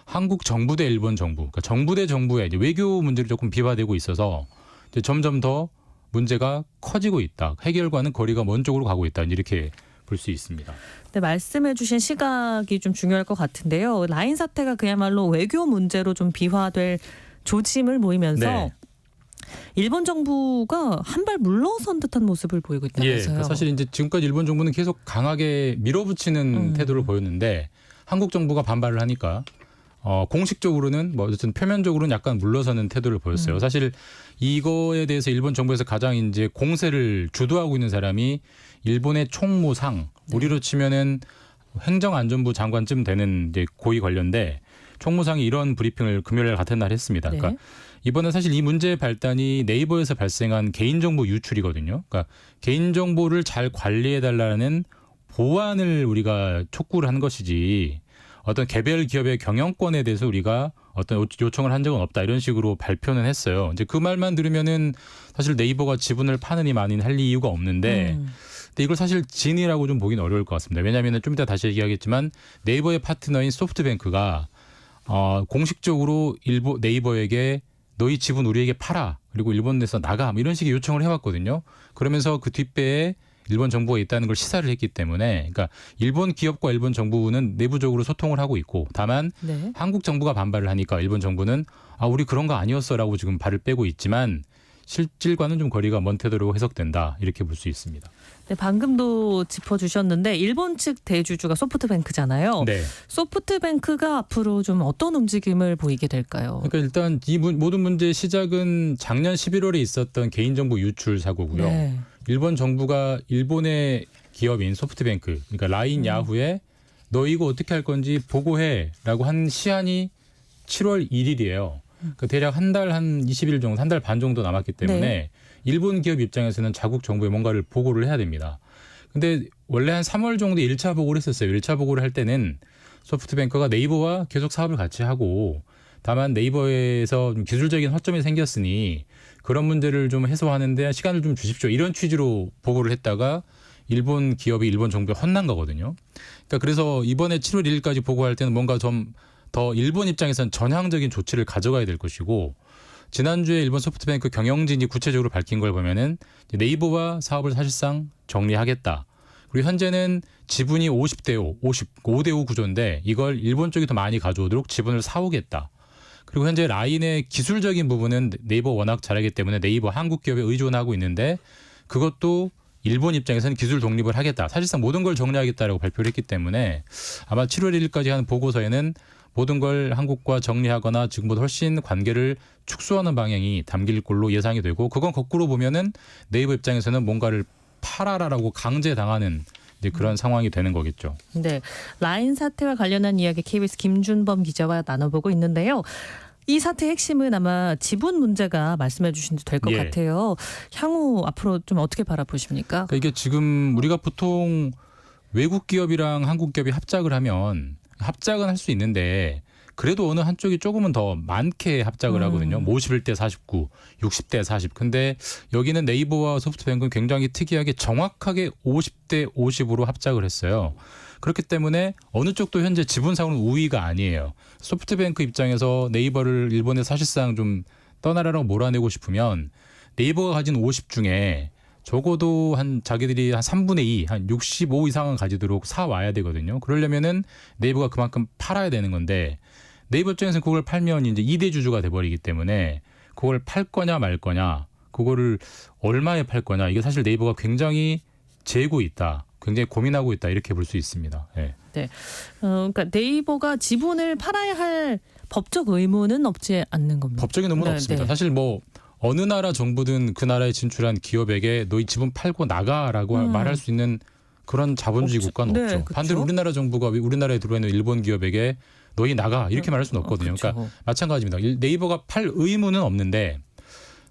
한국 정부 대 일본 정부, 그러니까 정부 대 정부의 이제 외교 문제로 조금 비화되고 있어서 이제 점점 더 문제가 커지고 있다. 해결과는 거리가 먼 쪽으로 가고 있다. 이렇게 볼 수 있습니다. 네, 말씀해주신 시각이 좀 중요할 것 같은데요. 라인 사태가 그야말로 외교 문제로 좀 비화될 조짐을 보이면서 네. 일본 정부가 한 발 물러선 듯한 모습을 보이고 있다면서요. 그러니까 사실 이제 지금까지 일본 정부는 계속 강하게 밀어붙이는 태도를 보였는데 한국 정부가 반발을 하니까 공식적으로는 뭐 어쨌든 표면적으로는 약간 물러서는 태도를 보였어요. 사실 이거에 대해서 일본 정부에서 가장 이제 공세를 주도하고 있는 사람이 일본의 총무상, 우리로 치면은 행정안전부 장관쯤 되는 이제 고위 관련데 총무상이 이런 브리핑을 금요일 같은 날 했습니다. 네. 그러니까 이번에 사실 이 문제의 발단이 네이버에서 발생한 개인정보 유출이거든요. 그러니까 개인정보를 잘 관리해달라는 보완을 우리가 촉구를 한 것이지 어떤 개별 기업의 경영권에 대해서 우리가 어떤 요청을 한 적은 없다 이런 식으로 발표는 했어요. 이제 그 말만 들으면은 사실 네이버가 지분을 파느니 마느니 할 이유가 없는데 근데 이걸 사실 진이라고 좀 보기는 어려울 것 같습니다. 왜냐하면 좀 이따 다시 얘기하겠지만 네이버의 파트너인 소프트뱅크가 공식적으로 네이버에게 너희 지분 우리에게 팔아 그리고 일본에서 나가 이런 식의 요청을 해왔거든요. 그러면서 그 뒷배에 일본 정부가 있다는 걸 시사를 했기 때문에 그러니까 일본 기업과 일본 정부는 내부적으로 소통을 하고 있고 다만 네. 한국 정부가 반발을 하니까 일본 정부는 우리 그런 거 아니었어라고 지금 발을 빼고 있지만 실질과는 좀 거리가 먼 태도로 해석된다 이렇게 볼 수 있습니다. 네, 방금도 짚어주셨는데 일본 측 대주주가 소프트뱅크잖아요. 네. 소프트뱅크가 앞으로 좀 어떤 움직임을 보이게 될까요? 그러니까 일단 이 모든 문제의 시작은 작년 11월에 있었던 개인정보 유출 사고고요. 네. 일본 정부가 일본의 기업인 소프트뱅크, 그러니까 라인 야후에 너 이거 어떻게 할 건지 보고해라고 한 시한이 7월 1일이에요. 그러니까 대략 한 달 한 20일 정도, 한 달 반 정도 남았기 때문에 네. 일본 기업 입장에서는 자국 정부에 뭔가를 보고를 해야 됩니다. 근데 원래 한 3월 정도에 1차 보고를 했었어요. 1차 보고를 할 때는 소프트뱅크가 네이버와 계속 사업을 같이 하고 다만 네이버에서 좀 기술적인 허점이 생겼으니 그런 문제를 좀 해소하는데 시간을 좀 주십시오. 이런 취지로 보고를 했다가 일본 기업이 일본 정부에 혼난 거거든요. 그러니까 그래서 이번에 7월 1일까지 보고할 때는 뭔가 좀 더 일본 입장에서는 전향적인 조치를 가져가야 될 것이고 지난주에 일본 소프트뱅크 경영진이 구체적으로 밝힌 걸 보면은 네이버와 사업을 사실상 정리하겠다. 그리고 현재는 지분이 50대 5, 55대 5 구조인데 이걸 일본 쪽이 더 많이 가져오도록 지분을 사오겠다. 그리고 현재 라인의 기술적인 부분은 네이버 워낙 잘하기 때문에 네이버 한국 기업에 의존하고 있는데 그것도 일본 입장에서는 기술 독립을 하겠다. 사실상 모든 걸 정리하겠다라고 발표를 했기 때문에 아마 7월 1일까지 하는 보고서에는 모든 걸 한국과 정리하거나 지금보다 훨씬 관계를 축소하는 방향이 담길 걸로 예상이 되고 그건 거꾸로 보면은 네이버 입장에서는 뭔가를 팔아라라고 강제당하는 이제 그런 상황이 되는 거겠죠. 네, 라인 사태와 관련한 이야기 KBS 김준범 기자와 나눠보고 있는데요. 이 사태의 핵심은 아마 지분 문제가 말씀해 주신 될 것 예. 같아요. 향후 앞으로 좀 어떻게 바라보십니까? 그러니까 이게 지금 우리가 보통 외국 기업이랑 한국 기업이 합작을 하면 합작은 할 수 있는데 그래도 어느 한쪽이 조금은 더 많게 합작을 하거든요. 51대 49, 60대 40. 근데 여기는 네이버와 소프트뱅크는 굉장히 특이하게 정확하게 50대 50으로 합작을 했어요. 그렇기 때문에 어느 쪽도 현재 지분상으로는 우위가 아니에요. 소프트뱅크 입장에서 네이버를 일본에 사실상 좀 떠나라라고 몰아내고 싶으면 네이버가 가진 50 중에 적어도 자기들이 한 3분의 2, 한 65 이상은 가지도록 사와야 되거든요. 그러려면은 네이버가 그만큼 팔아야 되는 건데 네이버 입장에서는 그걸 팔면 이제 2대 주주가 돼버리기 때문에 그걸 팔 거냐 말 거냐, 그거를 얼마에 팔 거냐, 이게 사실 네이버가 굉장히 재고 있다, 굉장히 고민하고 있다 이렇게 볼 수 있습니다. 네. 네, 그러니까 네이버가 지분을 팔아야 할 법적 의무는 없지 않는 겁니다. 법적인 의무는 네, 없습니다. 네. 사실 뭐 어느 나라 정부든 그 나라에 진출한 기업에게 너희 지분 팔고 나가라고 말할 수 있는 그런 자본주의 없죠. 국가는 네, 없죠. 그렇죠. 반대로 우리나라 정부가 우리나라에 들어와 있는 일본 기업에게 너희 나가 이렇게 말할 수는 없거든요. 그렇죠. 그러니까 마찬가지입니다. 네이버가 팔 의무는 없는데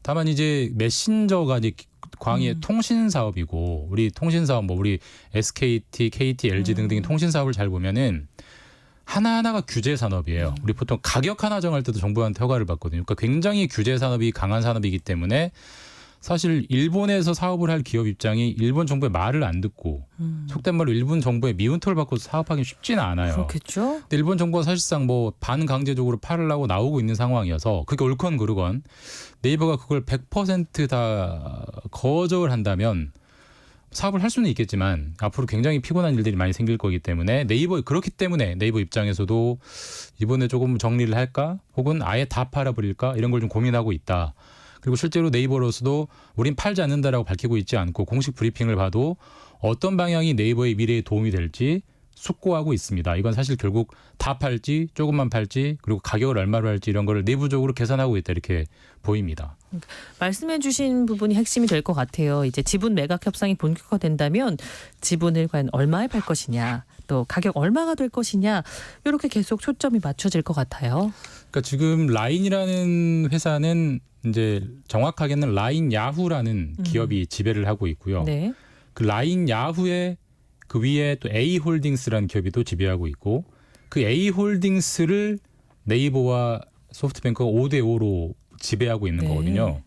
다만 이제 메신저가 이제 광의의 통신 사업이고 우리 통신 사업 뭐 우리 SKT, KT, LG 등등의 통신 사업을 잘 보면은 하나하나가 규제 산업이에요. 우리 보통 가격 하나 정할 때도 정부한테 허가를 받거든요. 그러니까 굉장히 규제 산업이 강한 산업이기 때문에 사실 일본에서 사업을 할 기업 입장이 일본 정부의 말을 안 듣고 속된 말로 일본 정부의 미운털을 받고 사업하기 쉽지는 않아요. 그렇겠죠. 근데 일본 정부가 사실상 뭐 반강제적으로 팔으려고 나오고 있는 상황이어서 그게 옳건 그르건 네이버가 그걸 100%다 거절을 한다면 사업을 할 수는 있겠지만 앞으로 굉장히 피곤한 일들이 많이 생길 거기 때문에 그렇기 때문에 네이버 입장에서도 이번에 조금 정리를 할까 혹은 아예 다 팔아버릴까 이런 걸 좀 고민하고 있다. 그리고 실제로 네이버로서도 우린 팔지 않는다라고 밝히고 있지 않고 공식 브리핑을 봐도 어떤 방향이 네이버의 미래에 도움이 될지 숙고하고 있습니다. 이건 사실 결국 다 팔지 조금만 팔지 그리고 가격을 얼마로 할지 이런 거를 내부적으로 계산하고 있다 이렇게 보입니다. 말씀해 주신 부분이 핵심이 될 것 같아요. 이제 지분 매각 협상이 본격화된다면 지분을 과연 얼마에 팔 것이냐 또 가격 얼마가 될 것이냐 이렇게 계속 초점이 맞춰질 것 같아요. 그러니까 지금 라인이라는 회사는 이제 정확하게는 라인 야후라는 기업이 지배를 하고 있고요. 네. 그 라인 야후의 그 위에 또 A홀딩스라는 기업이 또 지배하고 있고 그 A홀딩스를 네이버와 소프트뱅크가 5대5로 지배하고 있는 네. 거거든요.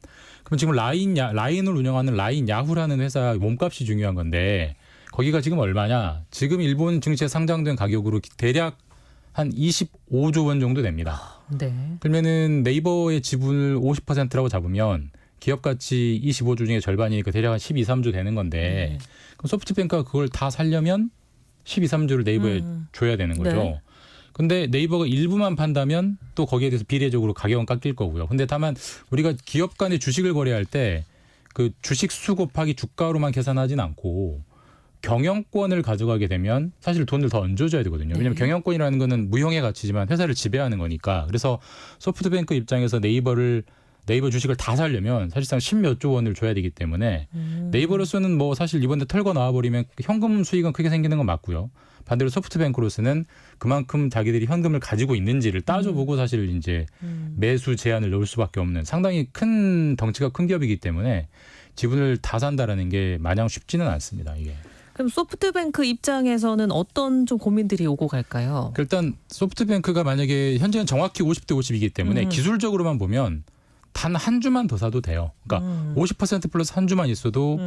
그럼 지금 라인을 운영하는 라인 야후라는 회사 몸값이 중요한 건데 거기가 지금 얼마냐? 지금 일본 증시에 상장된 가격으로 대략 한 25조 원 정도 됩니다. 네. 그러면은 네이버의 지분을 50%라고 잡으면 기업 가치 25조 중에 절반이니까 대략 한 12, 13조 되는 건데 그럼 소프트뱅크가 그걸 다 살려면 12, 13조를 네이버에 줘야 되는 거죠. 네. 근데 네이버가 일부만 판다면 또 거기에 대해서 비례적으로 가격은 깎일 거고요. 근데 다만 우리가 기업 간의 주식을 거래할 때 그 주식 수 곱하기 주가로만 계산하진 않고 경영권을 가져가게 되면 사실 돈을 더 얹어줘야 되거든요. 왜냐하면 경영권이라는 거는 무형의 가치지만 회사를 지배하는 거니까. 그래서 소프트뱅크 입장에서 네이버 주식을 다 사려면 사실상 10몇 조 원을 줘야 되기 때문에 네이버로서는 뭐 사실 이번에 털고 나와버리면 현금 수익은 크게 생기는 건 맞고요. 반대로 소프트뱅크로서는 그만큼 자기들이 현금을 가지고 있는지를 따져보고 사실 이제 매수 제한을 넣을 수밖에 없는 상당히 큰 덩치가 큰 기업이기 때문에 지분을 다 산다라는 게 마냥 쉽지는 않습니다. 이게. 그럼 소프트뱅크 입장에서는 어떤 좀 고민들이 오고 갈까요? 일단 소프트뱅크가 만약에 현재는 정확히 50대 50이기 때문에 기술적으로만 보면 단 한 주만 더 사도 돼요. 그러니까 50% 플러스 한 주만 있어도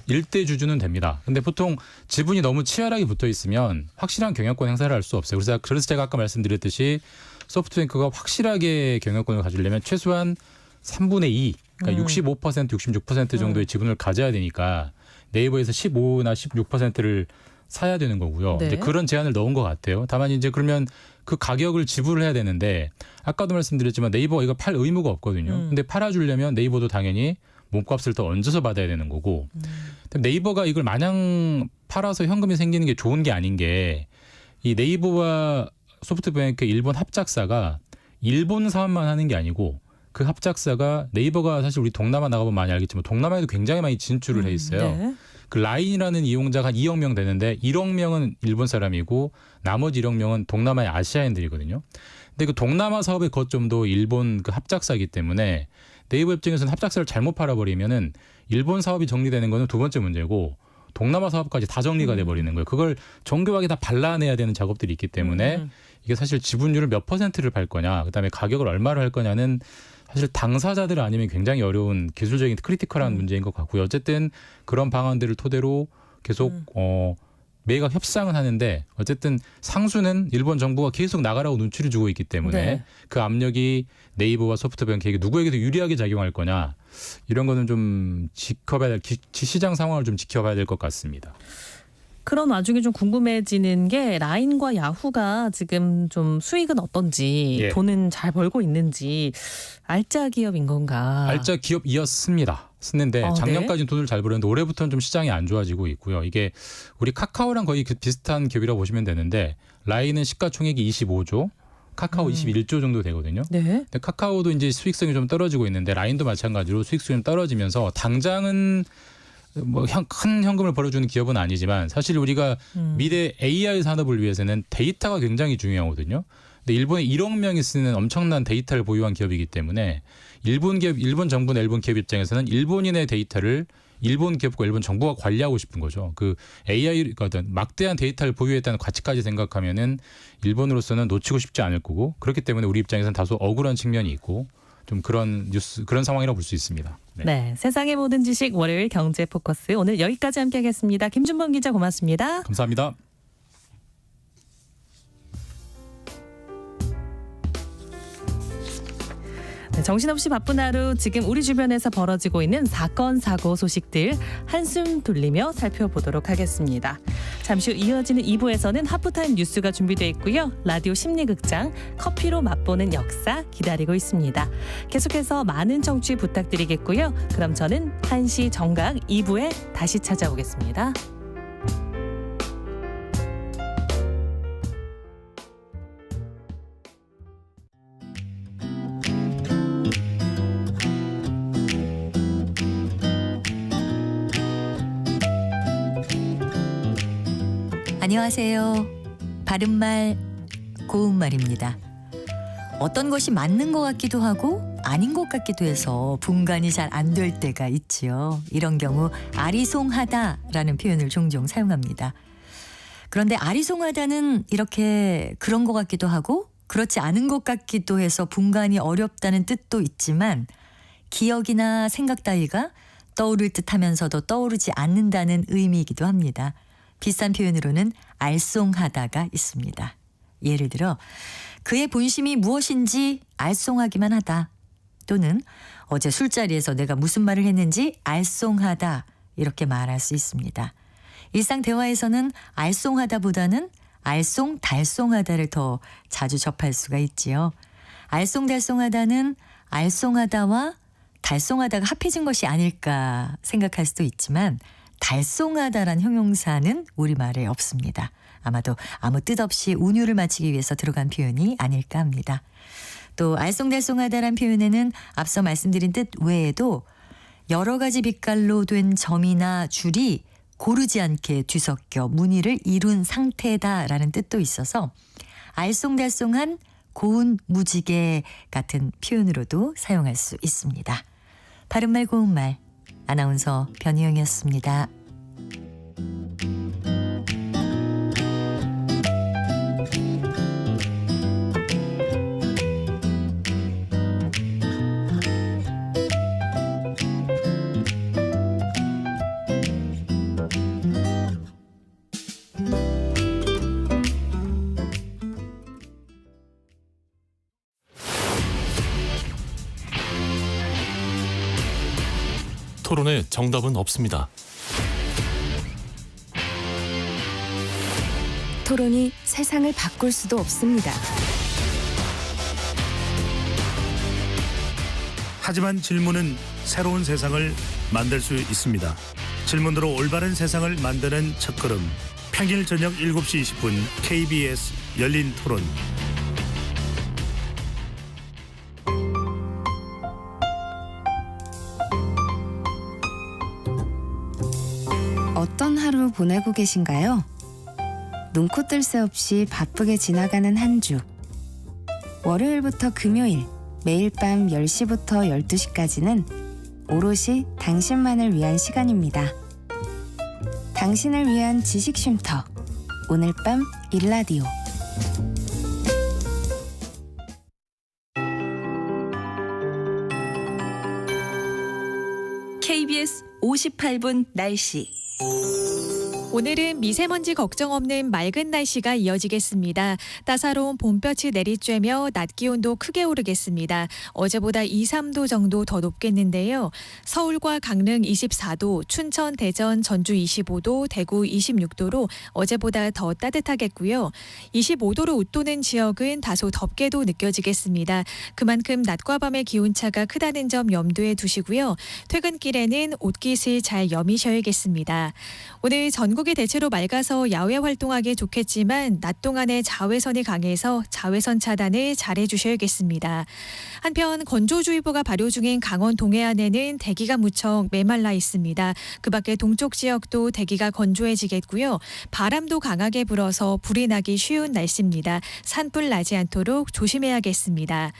일대 주주는 됩니다. 근데 보통 지분이 너무 치열하게 붙어 있으면 확실한 경영권 행사를 할 수 없어요. 그래서 제가 아까 말씀드렸듯이 소프트뱅크가 확실하게 경영권을 가지려면 최소한 3분의 2, 그러니까 65%, 66% 정도의 지분을 가져야 되니까 네이버에서 15나 16%를 사야 되는 거고요. 네. 이제 그런 제한을 넣은 것 같아요. 다만 이제 그러면 그 가격을 지불을 해야 되는데 아까도 말씀드렸지만 네이버가 이거 팔 의무가 없거든요. 근데 팔아주려면 네이버도 당연히 몸값을 더 얹어서 받아야 되는 거고 네이버가 이걸 마냥 팔아서 현금이 생기는 게 좋은 게 아닌 게 이 네이버와 소프트뱅크 일본 합작사가 일본 사업만 하는 게 아니고 그 합작사가 네이버가 사실 우리 동남아 나가보면 많이 알겠지만 동남아에도 굉장히 많이 진출을 해 있어요. 네. 그 라인이라는 이용자가 한 2억 명 되는데 1억 명은 일본 사람이고 나머지 1억 명은 동남아의 아시아인들이거든요. 근데 그 동남아 사업의 거점도 일본 그 합작사이기 때문에 네이버 입장에서는 합작사를 잘못 팔아버리면은 일본 사업이 정리되는 거는 두 번째 문제고 동남아 사업까지 다 정리가 돼버리는 거예요. 그걸 정교하게 다 발라내야 되는 작업들이 있기 때문에 이게 사실 지분율을 몇 %를 팔 거냐, 그다음에 가격을 얼마로 할 거냐는 사실 당사자들 아니면 굉장히 어려운 기술적인 크리티컬한 문제인 것 같고요. 어쨌든 그런 방안들을 토대로 계속 매각 협상은 하는데 어쨌든 상수는 일본 정부가 계속 나가라고 눈치를 주고 있기 때문에 네. 그 압력이 네이버와 소프트뱅크에게 누구에게도 유리하게 작용할 거냐 이런 거는 좀 지켜봐야 될 시장 상황을 좀 지켜봐야 될 것 같습니다. 그런 와중에 좀 궁금해지는 게 라인과 야후가 지금 좀 수익은 어떤지 예. 돈은 잘 벌고 있는지 알짜 기업인 건가? 알짜 기업이었습니다. 쓰는데 네. 작년까지는 돈을 잘 벌었는데 올해부터는 좀 시장이 안 좋아지고 있고요. 이게 우리 카카오랑 거의 비슷한 기업이라고 보시면 되는데 라인은 시가총액이 25조, 카카오 21조 정도 되거든요. 네. 근데 카카오도 이제 수익성이 좀 떨어지고 있는데 라인도 마찬가지로 수익성이 좀 떨어지면서 당장은 뭐 큰 현금을 벌어주는 기업은 아니지만 사실 우리가 미래 AI 산업을 위해서는 데이터가 굉장히 중요하거든요. 근데 일본에 1억 명이 쓰는 엄청난 데이터를 보유한 기업이기 때문에 일본 정부나 일본 기업 입장에서는 일본인의 데이터를 일본 기업과 일본 정부가 관리하고 싶은 거죠. 그 AI 어떤 막대한 데이터를 보유했다는 가치까지 생각하면은 일본으로서는 놓치고 싶지 않을 거고 그렇기 때문에 우리 입장에서는 다소 억울한 측면이 있고 좀 그런 뉴스 그런 상황이라고 볼 수 있습니다. 네. 네, 세상의 모든 지식 월요일 경제 포커스 오늘 여기까지 함께하겠습니다. 김준범 기자 고맙습니다. 감사합니다. 네, 정신없이 바쁜 하루 지금 우리 주변에서 벌어지고 있는 사건 사고 소식들 한숨 돌리며 살펴보도록 하겠습니다. 잠시 후 이어지는 2부에서는 하프타임 뉴스가 준비되어 있고요. 라디오 심리극장 커피로 맛보는 역사 기다리고 있습니다. 계속해서 많은 청취 부탁드리겠고요. 그럼 저는 1시 정각 2부에 다시 찾아오겠습니다. 안녕하세요. 바른말 고운말입니다. 어떤 것이 맞는 것 같기도 하고 아닌 것 같기도 해서 분간이 잘 안 될 때가 있지요. 이런 경우 아리송하다라는 표현을 종종 사용합니다. 그런데 아리송하다는 이렇게 그런 것 같기도 하고 그렇지 않은 것 같기도 해서 분간이 어렵다는 뜻도 있지만 기억이나 생각 따위가 떠오를 듯하면서도 떠오르지 않는다는 의미이기도 합니다. 비슷한 표현으로는 알쏭하다가 있습니다. 예를 들어 그의 본심이 무엇인지 알쏭하기만 하다. 또는 어제 술자리에서 내가 무슨 말을 했는지 알쏭하다. 이렇게 말할 수 있습니다. 일상 대화에서는 알쏭하다보다는 알쏭달쏭하다를 더 자주 접할 수가 있지요. 알쏭달쏭하다는 알쏭하다와 달쏭하다가 합해진 것이 아닐까 생각할 수도 있지만 달쏭하다란 형용사는 우리말에 없습니다. 아마도 아무 뜻 없이 운율을 맞추기 위해서 들어간 표현이 아닐까 합니다. 또 알쏭달쏭하다란 표현에는 앞서 말씀드린 뜻 외에도 여러 가지 빛깔로 된 점이나 줄이 고르지 않게 뒤섞여 무늬를 이룬 상태다라는 뜻도 있어서 알쏭달쏭한 고운 무지개 같은 표현으로도 사용할 수 있습니다. 바른말 고운말 아나운서 변희영이었습니다. 토론에 정답은 없습니다. 토론이 세상을 바꿀 수도 없습니다. 하지만 질문은 새로운 세상을 만들 수 있습니다. 질문으로 올바른 세상을 만드는 첫걸음. 평일 저녁 7시 20분 KBS 열린 토론. 어떤 하루 보내고 계신가요? 눈코 뜰 새 없이 바쁘게 지나가는 한 주. 월요일부터 금요일, 매일 밤 10시부터 12시까지는 오롯이 당신만을 위한 시간입니다. 당신을 위한 지식 쉼터. 오늘 밤 일라디오. KBS 58분 날씨. 오늘은 미세먼지 걱정 없는 맑은 날씨가 이어지겠습니다. 따사로운 봄볕이 내리쬐며 낮 기온도 크게 오르겠습니다. 어제보다 2, 3도 정도 더 높겠는데요. 서울과 강릉 24도, 춘천, 대전, 전주 25도, 대구 26도로 어제보다 더 따뜻하겠고요. 25도로 웃도는 지역은 다소 덥게도 느껴지겠습니다. 그만큼 낮과 밤의 기온차가 크다는 점 염두에 두시고요. 퇴근길에는 옷깃을 잘 여미셔야겠습니다. 오늘 전국이 대체로 맑아서 야외 활동하기 좋겠지만 낮 동안에 자외선이 강해서 자외선 차단을 잘 해주셔야겠습니다. 한편 건조주의보가 발효 중인 강원 동해안에는 대기가 무척 메말라 있습니다. 그 밖에 동쪽 지역도 대기가 건조해지겠고요. 바람도 강하게 불어서 불이 나기 쉬운 날씨입니다. 산불 나지 않도록 조심해야겠습니다.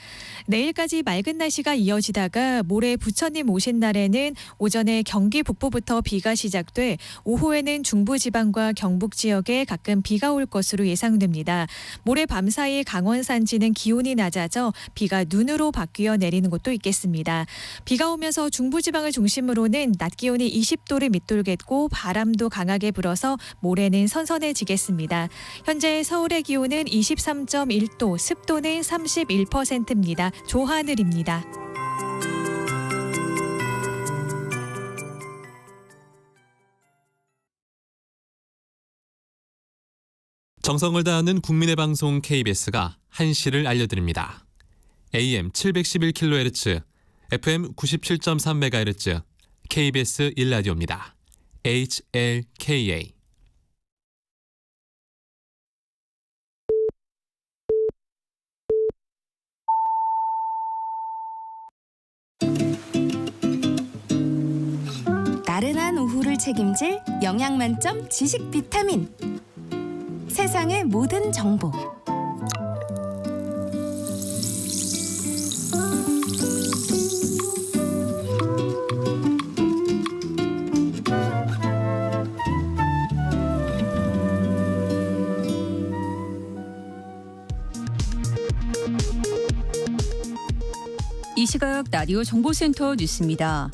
내일까지 맑은 날씨가 이어지다가 모레 부처님 오신 날에는 오전에 경기 북부부터 비가 시작돼 오후에는 중부 중부지방과 경북 지역에 가끔 비가 올 것으로 예상됩니다. 모레 밤사이 강원 산지는 기온이 낮아져 비가 눈으로 바뀌어 내리는 곳도 있겠습니다. 비가 오면서 중부지방을 중심으로는 낮 기온이 20도를 밑돌겠고 바람도 강하게 불어서 모레는 선선해지겠습니다. 현재 서울의 기온은 23.1도, 습도는 31%입니다. 조하늘입니다. 정성을 다하는 국민의 방송 KBS가 한시를 알려드립니다. AM 711kHz, FM 97.3MHz, KBS 1라디오입니다. HLKA. 나른한 오후를 책임질 영양 만점 지식 비타민. 세상의 모든 정보. 이 시각 라디오 정보센터 뉴스입니다.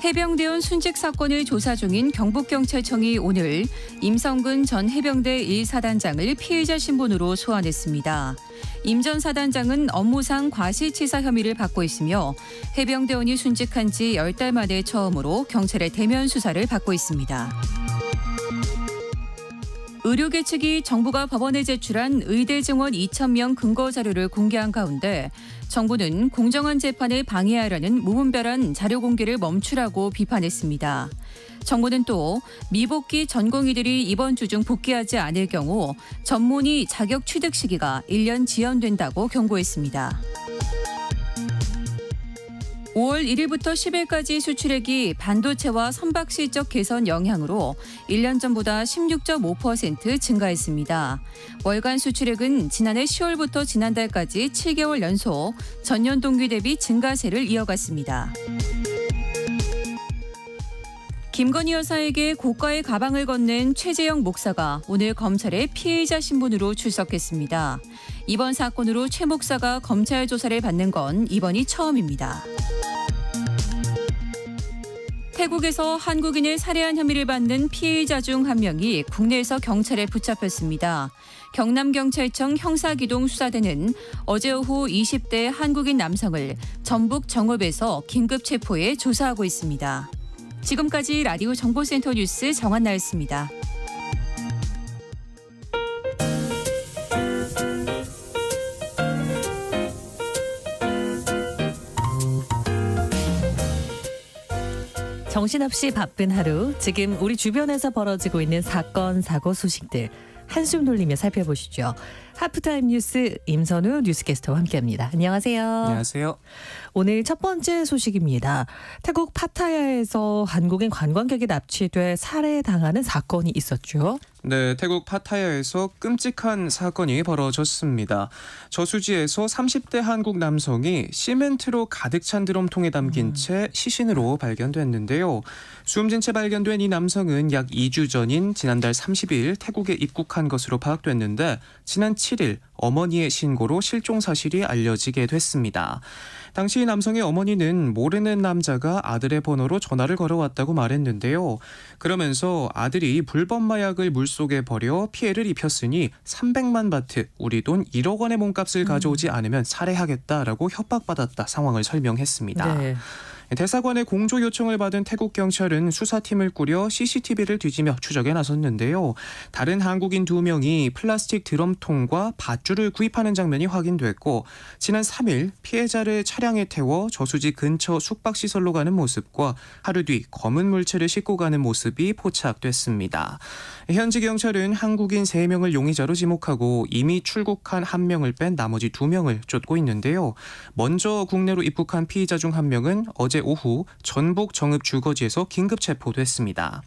해병대원 순직 사건을 조사 중인 경북경찰청이 오늘 임성근 전 해병대 1사단장을 피해자 신분으로 소환했습니다. 임 전 사단장은 업무상 과실치사 혐의를 받고 있으며 해병대원이 순직한 지 10달 만에 처음으로 경찰의 대면 수사를 받고 있습니다. 의료계 측이 정부가 법원에 제출한 의대 증원 2,000명 근거 자료를 공개한 가운데 정부는 공정한 재판을 방해하려는 무분별한 자료 공개를 멈추라고 비판했습니다. 정부는 또 미복귀 전공의들이 이번 주 중 복귀하지 않을 경우 전문의 자격 취득 시기가 1년 지연된다고 경고했습니다. 5월 1일부터 10일까지 수출액이 반도체와 선박 실적 개선 영향으로 1년 전보다 16.5% 증가했습니다. 월간 수출액은 지난해 10월부터 지난달까지 7개월 연속 전년 동기 대비 증가세를 이어갔습니다. 김건희 여사에게 고가의 가방을 건넨 최재형 목사가 오늘 검찰에 피해자 신분으로 출석했습니다. 이번 사건으로 최 목사가 검찰 조사를 받는 건 이번이 처음입니다. 태국에서 한국인을 살해한 혐의를 받는 피해자 중 한 명이 국내에서 경찰에 붙잡혔습니다. 경남경찰청 형사기동수사대는 어제 오후 20대 한국인 남성을 전북 정읍에서 긴급 체포해 조사하고 있습니다. 지금까지 라디오 정보센터 뉴스 정한나였습니다. 정신없이 바쁜 하루, 지금 우리 주변에서 벌어지고 있는 사건, 사고 소식들 한숨 돌리며 살펴보시죠. 하프타임 뉴스 임선우 뉴스캐스터와 함께합니다. 안녕하세요. 안녕하세요. 오늘 첫 번째 소식입니다. 태국 파타야에서 한국인 관광객이 납치돼 살해당하는 사건이 있었죠. 네, 태국 파타야에서 끔찍한 사건이 벌어졌습니다. 저수지에서 30대 한국 남성이 시멘트로 가득 찬 드럼통에 담긴 채 시신으로 발견됐는데요. 숨진 채 발견된 이 남성은 약 2주 전인 지난달 30일 태국에 입국한 것으로 파악됐는데 지난 7일 어머니의 신고로 실종 사실이 알려지게 됐습니다. 당시 남성의 어머니는 모르는 남자가 아들의 번호로 전화를 걸어왔다고 말했는데요. 그러면서 아들이 불법 마약을 물속에 버려 피해를 입혔으니 300만 바트, 우리 돈 1억 원의 몸값을 가져오지 않으면 살해하겠다라고 협박받았다 상황을 설명했습니다. 네. 대사관의 공조 요청을 받은 태국 경찰은 수사팀을 꾸려 CCTV를 뒤지며 추적에 나섰는데요. 다른 한국인 2명이 플라스틱 드럼통과 밧줄을 구입하는 장면이 확인됐고 지난 3일 피해자를 차량에 태워 저수지 근처 숙박시설로 가는 모습과 하루 뒤 검은 물체를 싣고 가는 모습이 포착됐습니다. 현지 경찰은 한국인 3명을 용의자로 지목하고 이미 출국한 1명을 뺀 나머지 2명을 쫓고 있는데요. 먼저 국내로 입국한 피의자 중 1명은 어제 오후 전북 정읍 주거지에서 긴급 체포됐습니다.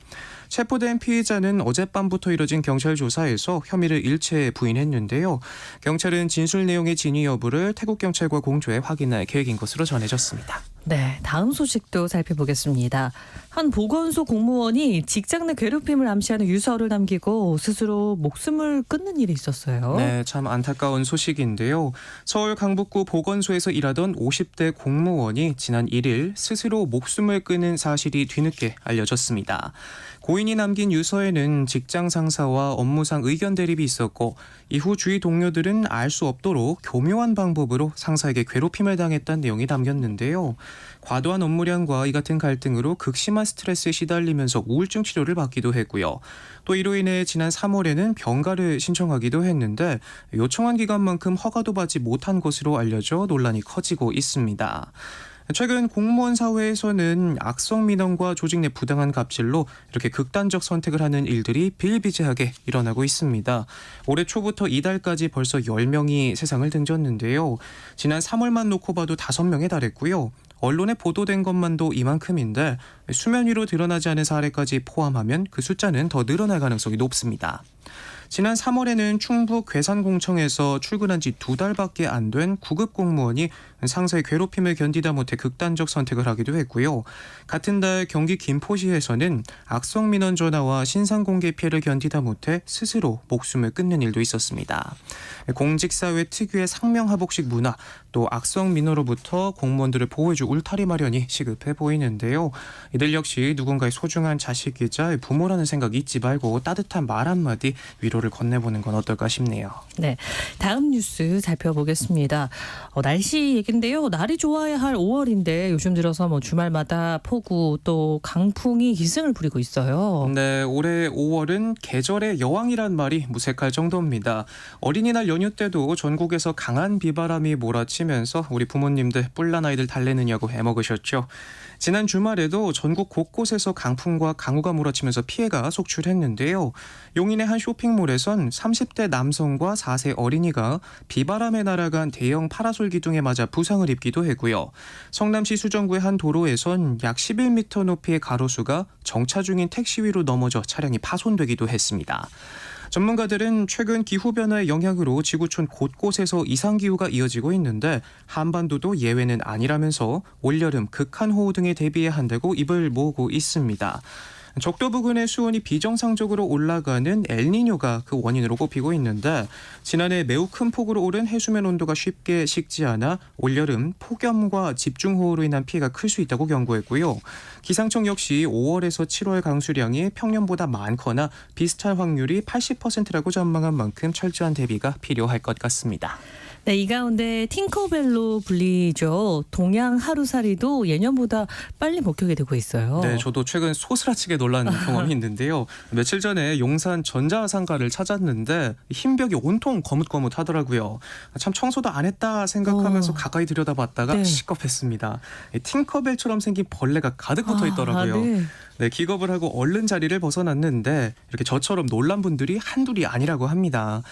체포된 피의자는 어젯밤부터 이뤄진 경찰 조사에서 혐의를 일체 부인했는데요. 경찰은 진술 내용의 진위 여부를 태국 경찰과 공조해 확인할 계획인 것으로 전해졌습니다. 네, 다음 소식도 살펴보겠습니다. 한 보건소 공무원이 직장 내 괴롭힘을 암시하는 유서를 남기고 스스로 목숨을 끊는 일이 있었어요. 네, 참 안타까운 소식인데요. 서울 강북구 보건소에서 일하던 50대 공무원이 지난 1일 스스로 목숨을 끊은 사실이 뒤늦게 알려졌습니다. 고인이 남긴 유서에는 직장 상사와 업무상 의견 대립이 있었고 이후 주위 동료들은 알 수 없도록 교묘한 방법으로 상사에게 괴롭힘을 당했다는 내용이 담겼는데요. 과도한 업무량과 이 같은 갈등으로 극심한 스트레스에 시달리면서 우울증 치료를 받기도 했고요. 또 이로 인해 지난 3월에는 병가를 신청하기도 했는데 요청한 기간만큼 허가도 받지 못한 것으로 알려져 논란이 커지고 있습니다. 최근 공무원 사회에서는 악성 민원과 조직 내 부당한 갑질로 이렇게 극단적 선택을 하는 일들이 비일비재하게 일어나고 있습니다. 올해 초부터 이달까지 벌써 10명이 세상을 등졌는데요. 지난 3월만 놓고 봐도 5명에 달했고요. 언론에 보도된 것만도 이만큼인데 수면 위로 드러나지 않은 사례까지 포함하면 그 숫자는 더 늘어날 가능성이 높습니다. 지난 3월에는 충북 괴산공청에서 출근한 지 2달밖에 안 된 9급 공무원이 상사의 괴롭힘을 견디다 못해 극단적 선택을 하기도 했고요. 같은 달 경기 김포시에서는 악성 민원 전화와 신상 공개 피해를 견디다 못해 스스로 목숨을 끊는 일도 있었습니다. 공직사회 특유의 상명하복식 문화, 또 악성 민원으로부터 공무원들을 보호해줄 울타리 마련이 시급해 보이는데요. 이들 역시 누군가의 소중한 자식이자 부모라는 생각 잊지 말고 따뜻한 말 한마디 위로를 건네보는 건 어떨까 싶네요. 네, 다음 뉴스 살펴보겠습니다. 날씨 얘긴데요. 날이 좋아야 할 5월인데 요즘 들어서 주말마다 폭우 또 강풍이 기승을 부리고 있어요. 네, 올해 5월은 계절의 여왕이란 말이 무색할 정도입니다. 어린이날 연휴 때도 전국에서 강한 비바람이 몰아치면서 우리 부모님들 뿔난 아이들 달래느냐고 애먹으셨죠. 지난 주말에도 전국 곳곳에서 강풍과 강우가 몰아치면서 피해가 속출했는데요. 용인의 한 쇼핑몰에선 30대 남성과 4세 어린이가 비바람에 날아간 대형 파라솔 기둥에 맞아 부상을 입기도 했고요. 성남시 수정구의 한 도로에선 약 11m 높이의 가로수가 정차 중인 택시 위로 넘어져 차량이 파손되기도 했습니다. 전문가들은 최근 기후변화의 영향으로 지구촌 곳곳에서 이상기후가 이어지고 있는데 한반도도 예외는 아니라면서 올여름 극한호우 등에 대비해야 한다고 입을 모으고 있습니다. 적도 부근의 수온이 비정상적으로 올라가는 엘니뇨가 그 원인으로 꼽히고 있는데 지난해 매우 큰 폭으로 오른 해수면 온도가 쉽게 식지 않아 올여름 폭염과 집중호우로 인한 피해가 클 수 있다고 경고했고요. 기상청 역시 5월에서 7월 강수량이 평년보다 많거나 비슷할 확률이 80%라고 전망한 만큼 철저한 대비가 필요할 것 같습니다. 네, 이 가운데 팅커벨로 불리죠. 동양 하루살이도 예년보다 빨리 목격이 되고 있어요. 네, 저도 최근 소스라치게 놀란 경험이 있는데요. 며칠 전에 용산 전자상가를 찾았는데 흰벽이 온통 거뭇거뭇하더라고요. 참 청소도 안 했다 생각하면서 가까이 들여다봤다가 네. 시겁했습니다. 팅커벨처럼 생긴 벌레가 가득 붙어 있더라고요. 네. 네, 기겁을 하고 얼른 자리를 벗어났는데 이렇게 저처럼 놀란 분들이 한둘이 아니라고 합니다.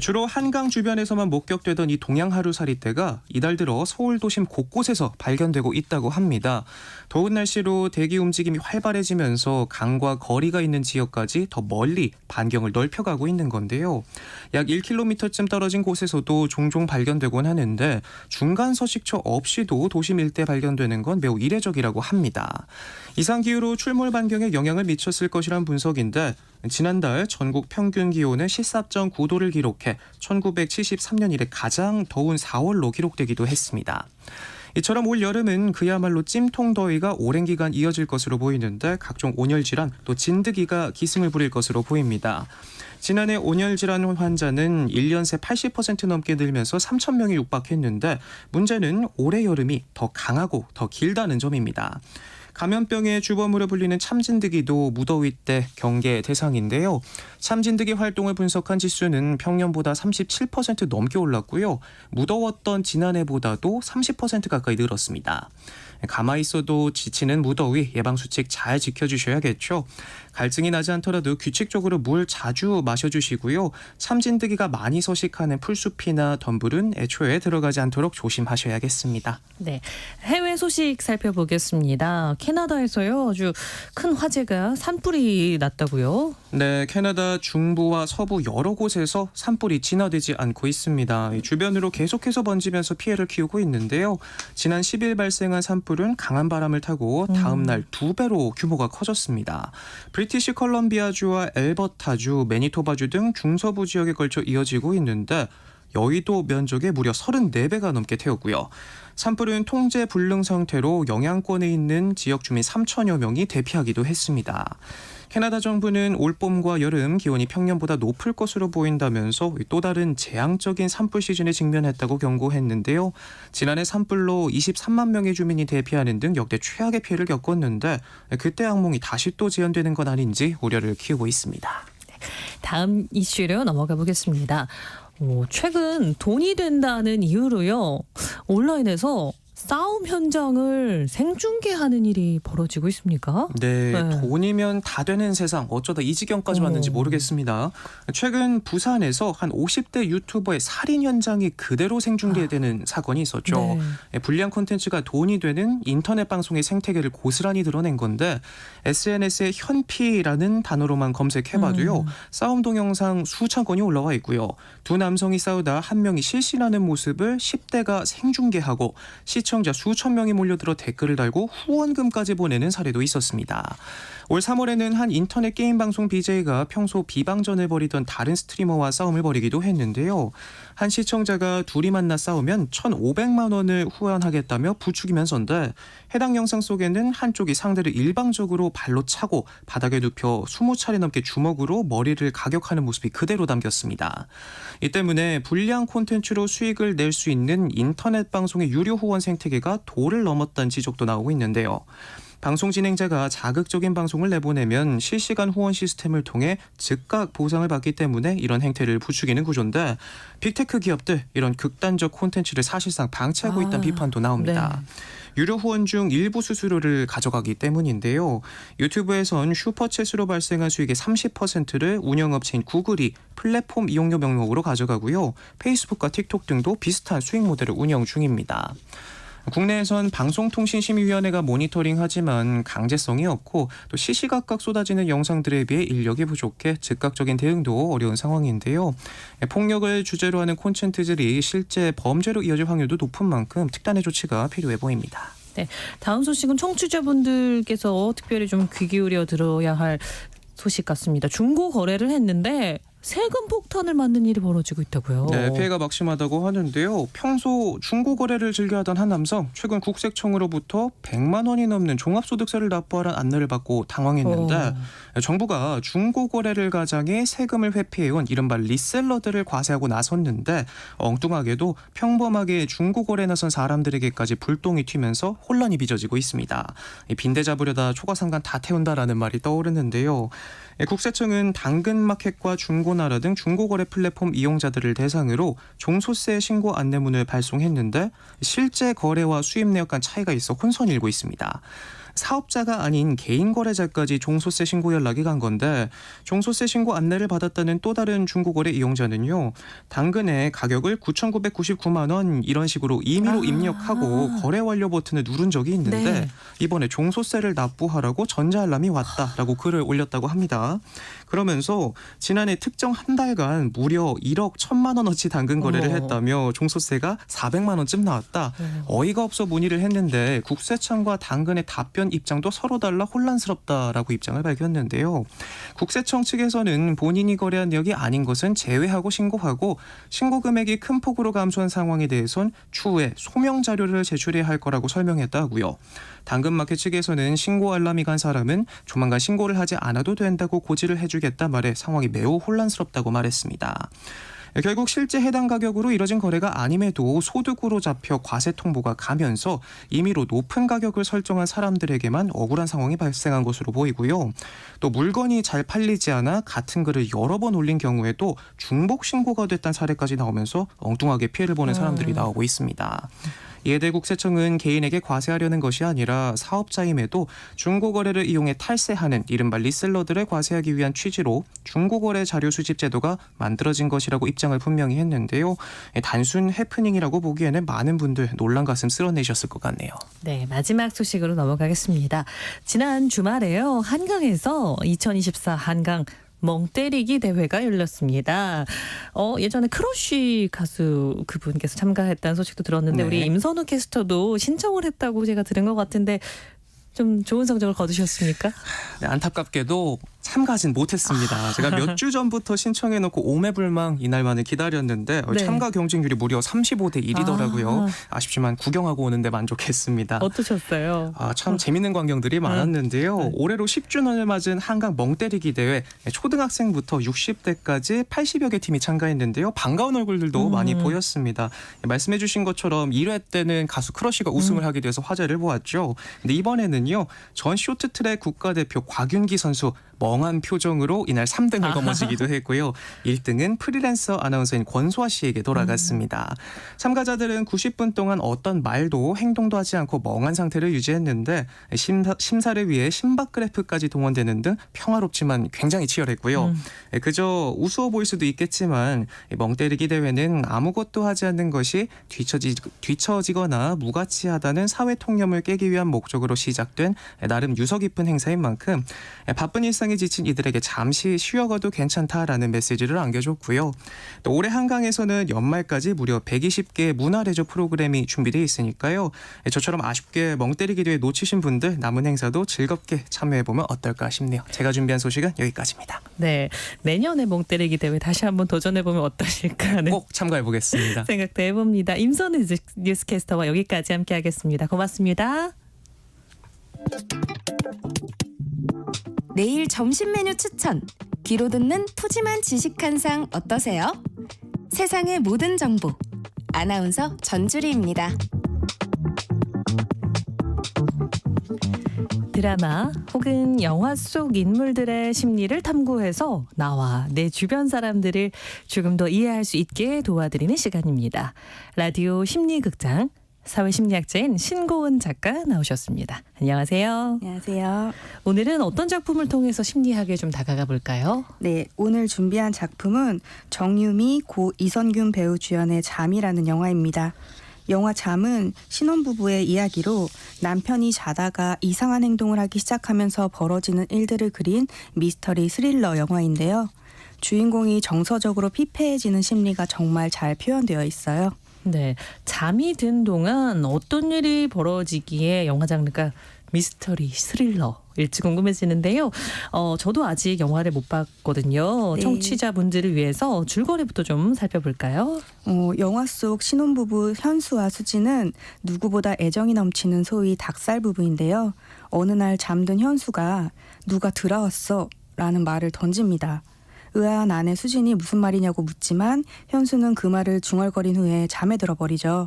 주로 한강 주변에서만 목격되던 이 동양 하루살이떼가 이달 들어 서울 도심 곳곳에서 발견되고 있다고 합니다. 더운 날씨로 대기 움직임이 활발해지면서 강과 거리가 있는 지역까지 더 멀리 반경을 넓혀가고 있는 건데요. 약 1km쯤 떨어진 곳에서도 종종 발견되곤 하는데 중간 서식처 없이도 도심 일대 발견되는 건 매우 이례적이라고 합니다. 이상기후로 출몰 반경에 영향을 미쳤을 것이란 분석인데 지난달 전국 평균 기온은 14.9도를 기록해 1973년 이래 가장 더운 4월로 기록되기도 했습니다. 이처럼 올 여름은 그야말로 찜통 더위가 오랜 기간 이어질 것으로 보이는데 각종 온열 질환 또 진드기가 기승을 부릴 것으로 보입니다. 지난해 온열 질환 환자는 1년 새 80% 넘게 늘면서 3천 명이 육박했는데 문제는 올해 여름이 더 강하고 더 길다는 점입니다. 감염병의 주범으로 불리는 참진드기도 무더위 때 경계 대상인데요. 참진드기 활동을 분석한 지수는 평년보다 37% 넘게 올랐고요. 무더웠던 지난해보다도 30% 가까이 늘었습니다. 가만히 있어도 지치는 무더위 예방수칙 잘 지켜주셔야겠죠. 갈증이 나지 않더라도 규칙적으로 물 자주 마셔주시고요. 참진드기가 많이 서식하는 풀숲이나 덤불은 애초에 들어가지 않도록 조심하셔야겠습니다. 네, 해외 소식 살펴보겠습니다. 캐나다에서요 아주 큰 화재가 산불이 났다고요. 네, 캐나다 중부와 서부 여러 곳에서 산불이 진화되지 않고 있습니다. 주변으로 계속해서 번지면서 피해를 키우고 있는데요. 지난 10일 발생한 산불은 강한 바람을 타고 다음 날 2배로 규모가 커졌습니다. 브리티시 컬럼비아주와 엘버타주, 매니토바주 등 중서부 지역에 걸쳐 이어지고 있는데 여의도 면적의 무려 34배가 넘게 태웠고요. 산불은 통제 불능 상태로 영향권에 있는 지역 주민 3천여 명이 대피하기도 했습니다. 캐나다 정부는 올봄과 여름 기온이 평년보다 높을 것으로 보인다면서 또 다른 재앙적인 산불 시즌에 직면했다고 경고했는데요. 지난해 산불로 23만 명의 주민이 대피하는 등 역대 최악의 피해를 겪었는데 그때 악몽이 다시 또 재현되는 건 아닌지 우려를 키우고 있습니다. 다음 이슈로 넘어가 보겠습니다. 최근 돈이 된다는 이유로요 온라인에서 싸움 현장을 생중계하는 일이 벌어지고 있습니까? 네, 돈이면 다 되는 세상 어쩌다 이 지경까지 왔는지 모르겠습니다. 최근 부산에서 한 50대 유튜버의 살인 현장이 그대로 생중계되는 사건이 있었죠. 네. 불리한 콘텐츠가 돈이 되는 인터넷 방송의 생태계를 고스란히 드러낸 건데 SNS에 현피라는 단어로만 검색해봐도요. 싸움 동영상 수천 건이 올라와 있고요. 두 남성이 싸우다 한 명이 실신하는 모습을 10대가 생중계하고 시청자 수천 명이 몰려들어 댓글을 달고 후원금까지 보내는 사례도 있었습니다. 올 3월에는 한 인터넷 게임 방송 BJ가 평소 비방전을 벌이던 다른 스트리머와 싸움을 벌이기도 했는데요. 한 시청자가 둘이 만나 싸우면 1,500만 원을 후원하겠다며 부추기면서인데 해당 영상 속에는 한쪽이 상대를 일방적으로 발로 차고 바닥에 눕혀 20차례 넘게 주먹으로 머리를 가격하는 모습이 그대로 담겼습니다. 이 때문에 불리한 콘텐츠로 수익을 낼 수 있는 인터넷 방송의 유료 후원 생태계가 도를 넘었다는 지적도 나오고 있는데요. 방송 진행자가 자극적인 방송을 내보내면 실시간 후원 시스템을 통해 즉각 보상을 받기 때문에 이런 행태를 부추기는 구조인데 빅테크 기업들 이런 극단적 콘텐츠를 사실상 방치하고 있다는 비판도 나옵니다. 네. 유료 후원 중 일부 수수료를 가져가기 때문인데요. 유튜브에선 슈퍼챗으로 발생한 수익의 30%를 운영업체인 구글이 플랫폼 이용료 명목으로 가져가고요. 페이스북과 틱톡 등도 비슷한 수익 모델을 운영 중입니다. 국내에선 방송통신심의위원회가 모니터링하지만 강제성이 없고 또 시시각각 쏟아지는 영상들에 비해 인력이 부족해 즉각적인 대응도 어려운 상황인데요. 폭력을 주제로 하는 콘텐츠들이 실제 범죄로 이어질 확률도 높은 만큼 특단의 조치가 필요해 보입니다. 네, 다음 소식은 청취자분들께서 특별히 좀 귀 기울여 들어야 할 소식 같습니다. 중고 거래를 했는데 세금 폭탄을 맞는 일이 벌어지고 있다고요. 네, 피해가 막심하다고 하는데요. 평소 중고 거래를 즐겨하던 한 남성 최근 국세청으로부터 100만 원이 넘는 종합소득세를 납부하라는 안내를 받고 당황했는데 정부가 중고 거래를 가장해 세금을 회피해온 이른바 리셀러들을 과세하고 나섰는데 엉뚱하게도 평범하게 중고 거래에 나선 사람들에게까지 불똥이 튀면서 혼란이 빚어지고 있습니다. 빈대 잡으려다 초과상관 다 태운다라는 말이 떠오르는데요. 국세청은 당근마켓과 중고나라 등 중고거래 플랫폼 이용자들을 대상으로 종소세 신고 안내문을 발송했는데 실제 거래와 수입 내역 간 차이가 있어 혼선이 일고 있습니다. 사업자가 아닌 개인 거래자까지 종소세 신고 연락이 간 건데 종소세 신고 안내를 받았다는 또 다른 중고거래 이용자는요. 당근의 가격을 9,999만 원 이런 식으로 임의로 입력하고 거래 완료 버튼을 누른 적이 있는데 이번에 종소세를 납부하라고 전자알람이 왔다라고 글을 올렸다고 합니다. 그러면서 지난해 특정 한 달간 무려 1억 1,000만 원어치 당근 거래를 했다며 종소세가 400만 원쯤 나왔다. 어이가 없어 문의를 했는데 국세청과 당근의 답변 입장도 서로 달라 혼란스럽다라고 입장을 밝혔는데요. 국세청 측에서는 본인이 거래한 내역이 아닌 것은 제외하고 신고하고 신고 금액이 큰 폭으로 감소한 상황에 대해선 추후에 소명 자료를 제출해야 할 거라고 설명했다고요. 당근마켓 측에서는 신고 알람이 간 사람은 조만간 신고를 하지 않아도 된다고 고지를 해주겠다 말해 상황이 매우 혼란스럽다고 말했습니다. 결국 실제 해당 가격으로 이뤄진 거래가 아님에도 소득으로 잡혀 과세 통보가 가면서 임의로 높은 가격을 설정한 사람들에게만 억울한 상황이 발생한 것으로 보이고요. 또 물건이 잘 팔리지 않아 같은 글을 여러 번 올린 경우에도 중복 신고가 됐다는 사례까지 나오면서 엉뚱하게 피해를 보는 사람들이 나오고 있습니다. 예대국세청은 개인에게 과세하려는 것이 아니라 사업자임에도 중고거래를 이용해 탈세하는 이른바 리셀러들을 과세하기 위한 취지로 중고거래 자료 수집 제도가 만들어진 것이라고 입장을 분명히 했는데요. 단순 해프닝이라고 보기에는 많은 분들 놀란 가슴 쓸어내셨을 것 같네요. 네, 마지막 소식으로 넘어가겠습니다. 지난 주말에요. 한강에서 2024 한강 멍때리기 대회가 열렸습니다. 예전에 크러쉬 가수 그분께서 참가했다는 소식도 들었는데 네. 우리 임선우 캐스터도 신청을 했다고 제가 들은 것 같은데 좀 좋은 성적을 거두셨습니까? 네, 안타깝게도 참가하진 못했습니다. 제가 몇 주 전부터 신청해놓고 오매불망 이날만을 기다렸는데 네. 참가 경쟁률이 무려 35대 1이더라고요. 아쉽지만 구경하고 오는데 만족했습니다. 어떠셨어요? 참 재밌는 광경들이 많았는데요. 올해로 10주년을 맞은 한강 멍때리기 대회 초등학생부터 60대까지 80여 개 팀이 참가했는데요. 반가운 얼굴들도 많이 보였습니다. 말씀해 주신 것처럼 1회 때는 가수 크러쉬가 우승을 하게 돼서 화제를 모았죠. 근데 이번에는요. 전 쇼트트랙 국가대표 곽윤기 선수 멍한 표정으로 이날 3등을 거머쥐기도 했고요. 1등은 프리랜서 아나운서인 권소아 씨에게 돌아갔습니다. 참가자들은 90분 동안 어떤 말도 행동도 하지 않고 멍한 상태를 유지했는데 심사를 위해 심박그래프까지 동원되는 등 평화롭지만 굉장히 치열했고요. 그저 우스워 보일 수도 있겠지만 멍때리기 대회는 아무것도 하지 않는 것이 뒤처지거나 무가치하다는 사회 통념을 깨기 위한 목적으로 시작된 나름 유서 깊은 행사인 만큼 바쁜 일상에 지친 이들에게 잠시 쉬어가도 괜찮다라는 메시지를 안겨줬고요. 또 올해 한강에서는 연말까지 무려 120개의 문화레저 프로그램이 준비되어 있으니까요. 저처럼 아쉽게 멍때리기 대회 놓치신 분들 남은 행사도 즐겁게 참여해보면 어떨까 싶네요. 제가 준비한 소식은 여기까지입니다. 네, 내년에 멍때리기 대회 다시 한번 도전해보면 어떠실까 하는 꼭 참가해보겠습니다. 생각도 해봅니다. 임선우 뉴스캐스터와 여기까지 함께하겠습니다. 고맙습니다. 내일 점심 메뉴 추천. 귀로 듣는 푸짐한 지식 한 상 어떠세요? 세상의 모든 정보. 아나운서 전주리입니다. 드라마 혹은 영화 속 인물들의 심리를 탐구해서 나와 내 주변 사람들을 조금 더 이해할 수 있게 도와드리는 시간입니다. 라디오 심리극장 사회심리학자인 신고은 작가 나오셨습니다. 안녕하세요. 안녕하세요. 오늘은 어떤 작품을 통해서 심리학에 좀 다가가 볼까요? 네, 오늘 준비한 작품은 정유미, 고 이선균 배우 주연의 잠이라는 영화입니다. 영화 잠은 신혼부부의 이야기로 남편이 자다가 이상한 행동을 하기 시작하면서 벌어지는 일들을 그린 미스터리 스릴러 영화인데요. 주인공이 정서적으로 피폐해지는 심리가 정말 잘 표현되어 있어요. 네, 잠이 든 동안 어떤 일이 벌어지기에 영화 장르가 미스터리, 스릴러일지 궁금해지는데요. 저도 아직 영화를 못 봤거든요. 네. 청취자분들을 위해서 줄거리부터 좀 살펴볼까요? 영화 속 신혼부부 현수와 수지는 누구보다 애정이 넘치는 소위 닭살 부부인데요. 어느 날 잠든 현수가 누가 들어왔어? 라는 말을 던집니다. 의아한 아내 수진이 무슨 말이냐고 묻지만 현수는 그 말을 중얼거린 후에 잠에 들어버리죠.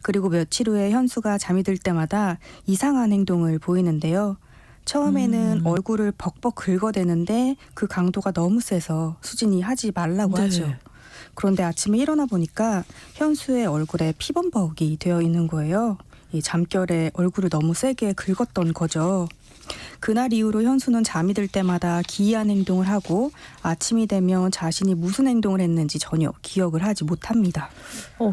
그리고 며칠 후에 현수가 잠이 들 때마다 이상한 행동을 보이는데요. 처음에는 얼굴을 벅벅 긁어대는데 그 강도가 너무 세서 수진이 하지 말라고 네. 하죠. 그런데 아침에 일어나 보니까 현수의 얼굴에 피범벅이 되어 있는 거예요. 이 잠결에 얼굴을 너무 세게 긁었던 거죠. 그날 이후로 현수는 잠이 들 때마다 기이한 행동을 하고 아침이 되면 자신이 무슨 행동을 했는지 전혀 기억을 하지 못합니다.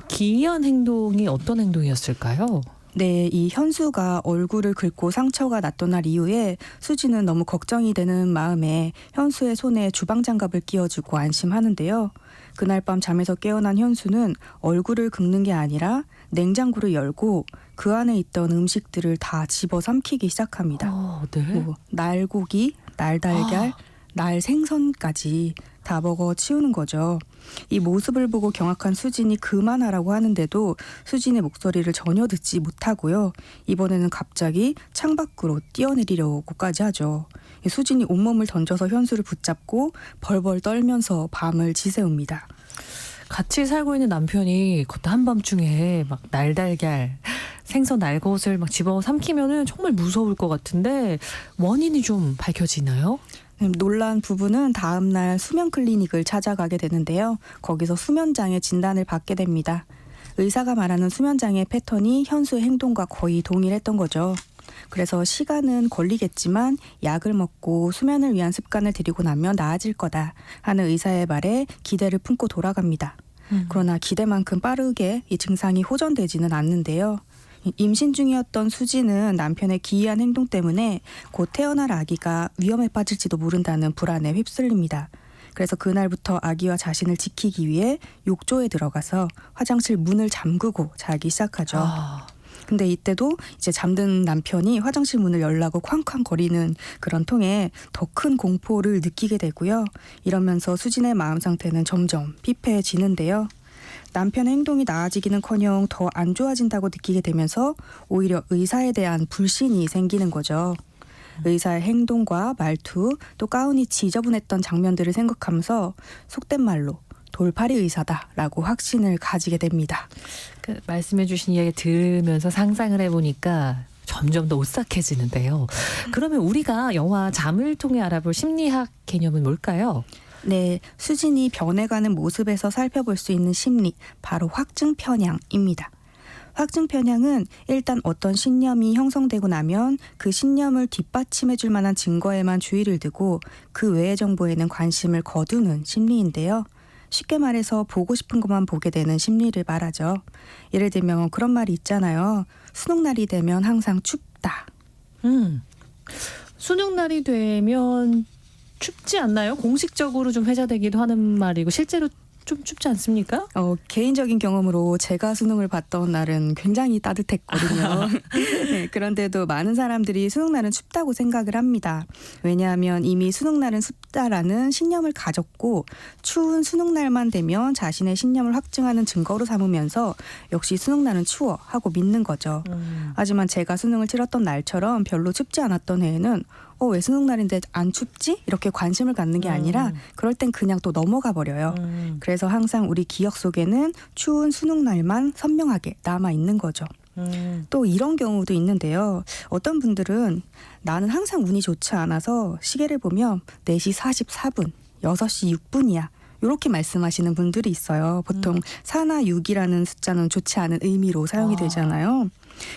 기이한 행동이 어떤 행동이었을까요? 네, 이 현수가 얼굴을 긁고 상처가 났던 날 이후에 수지는 너무 걱정이 되는 마음에 현수의 손에 주방장갑을 끼워주고 안심하는데요. 그날 밤 잠에서 깨어난 현수는 얼굴을 긁는 게 아니라 냉장고를 열고 그 안에 있던 음식들을 다 집어삼키기 시작합니다. 네. 뭐 날고기, 날달걀, 날생선까지 다 먹어 치우는 거죠. 이 모습을 보고 경악한 수진이 그만하라고 하는데도 수진의 목소리를 전혀 듣지 못하고요. 이번에는 갑자기 창밖으로 뛰어내리려고까지 하죠. 수진이 온몸을 던져서 현수를 붙잡고 벌벌 떨면서 밤을 지새웁니다. 같이 살고 있는 남편이 그것도 한밤중에 막 날달걀, 생선 날것을 막 집어 삼키면은 정말 무서울 것 같은데 원인이 좀 밝혀지나요? 놀란 부부는 다음 날 수면 클리닉을 찾아가게 되는데요. 거기서 수면장애 진단을 받게 됩니다. 의사가 말하는 수면장애 패턴이 현수의 행동과 거의 동일했던 거죠. 그래서 시간은 걸리겠지만 약을 먹고 수면을 위한 습관을 들이고 나면 나아질 거다 하는 의사의 말에 기대를 품고 돌아갑니다. 그러나 기대만큼 빠르게 이 증상이 호전되지는 않는데요. 임신 중이었던 수지는 남편의 기이한 행동 때문에 곧 태어날 아기가 위험에 빠질지도 모른다는 불안에 휩쓸립니다. 그래서 그날부터 아기와 자신을 지키기 위해 욕조에 들어가서 화장실 문을 잠그고 자기 시작하죠. 근데 이때도 이제 잠든 남편이 화장실 문을 열라고 쾅쾅거리는 그런 통에 더 큰 공포를 느끼게 되고요. 이러면서 수진의 마음 상태는 점점 피폐해지는데요. 남편의 행동이 나아지기는커녕 더 안 좋아진다고 느끼게 되면서 오히려 의사에 대한 불신이 생기는 거죠. 의사의 행동과 말투, 또 가운이 지저분했던 장면들을 생각하면서 속된 말로 돌팔이 의사다라고 확신을 가지게 됩니다. 그 말씀해 주신 이야기 들으면서 상상을 해보니까 점점 더 오싹해지는데요. 그러면 우리가 영화 잠을 통해 알아볼 심리학 개념은 뭘까요? 네, 수진이 변해가는 모습에서 살펴볼 수 있는 심리, 바로 확증 편향입니다. 확증 편향은 일단 어떤 신념이 형성되고 나면 그 신념을 뒷받침해 줄 만한 증거에만 주의를 두고 그 외의 정보에는 관심을 거두는 심리인데요. 쉽게 말해서 보고 싶은 것만 보게 되는 심리를 말하죠. 예를 들면 그런 말이 있잖아요. 수능날이 되면 항상 춥다. 수능날이 되면 춥지 않나요? 공식적으로 좀 회자되기도 하는 말이고 실제로 좀 춥지 않습니까? 개인적인 경험으로 제가 수능을 봤던 날은 굉장히 따뜻했거든요. 네, 그런데도 많은 사람들이 수능날은 춥다고 생각을 합니다. 왜냐하면 이미 수능날은 춥다라는 신념을 가졌고 추운 수능날만 되면 자신의 신념을 확증하는 증거로 삼으면서 역시 수능날은 추워 하고 믿는 거죠. 하지만 제가 수능을 치렀던 날처럼 별로 춥지 않았던 해에는 왜 수능날인데 안 춥지? 이렇게 관심을 갖는 게 아니라 그럴 땐 그냥 또 넘어가 버려요. 그래서 항상 우리 기억 속에는 추운 수능날만 선명하게 남아있는 거죠. 또 이런 경우도 있는데요. 어떤 분들은 나는 항상 운이 좋지 않아서 시계를 보면 4시 44분, 6시 6분이야. 이렇게 말씀하시는 분들이 있어요. 보통 4나 6이라는 숫자는 좋지 않은 의미로 사용이 되잖아요.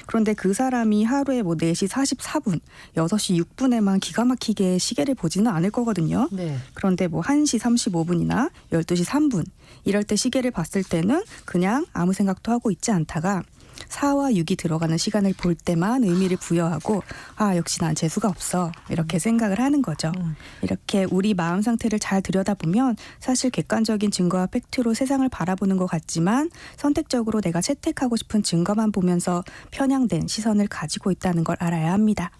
그런데 그 사람이 하루에 뭐 4시 44분, 6시 6분에만 기가 막히게 시계를 보지는 않을 거거든요. 네. 그런데 뭐 1시 35분이나 12시 3분 이럴 때 시계를 봤을 때는 그냥 아무 생각도 하고 있지 않다가 4와 6이 들어가는 시간을 볼 때만 의미를 부여하고 역시 난 재수가 없어 이렇게 생각을 하는 거죠. 이렇게 우리 마음 상태를 잘 들여다보면 사실 객관적인 증거와 팩트로 세상을 바라보는 것 같지만 선택적으로 내가 채택하고 싶은 증거만 보면서 편향된 시선을 가지고 있다는 걸 알아야 합니다.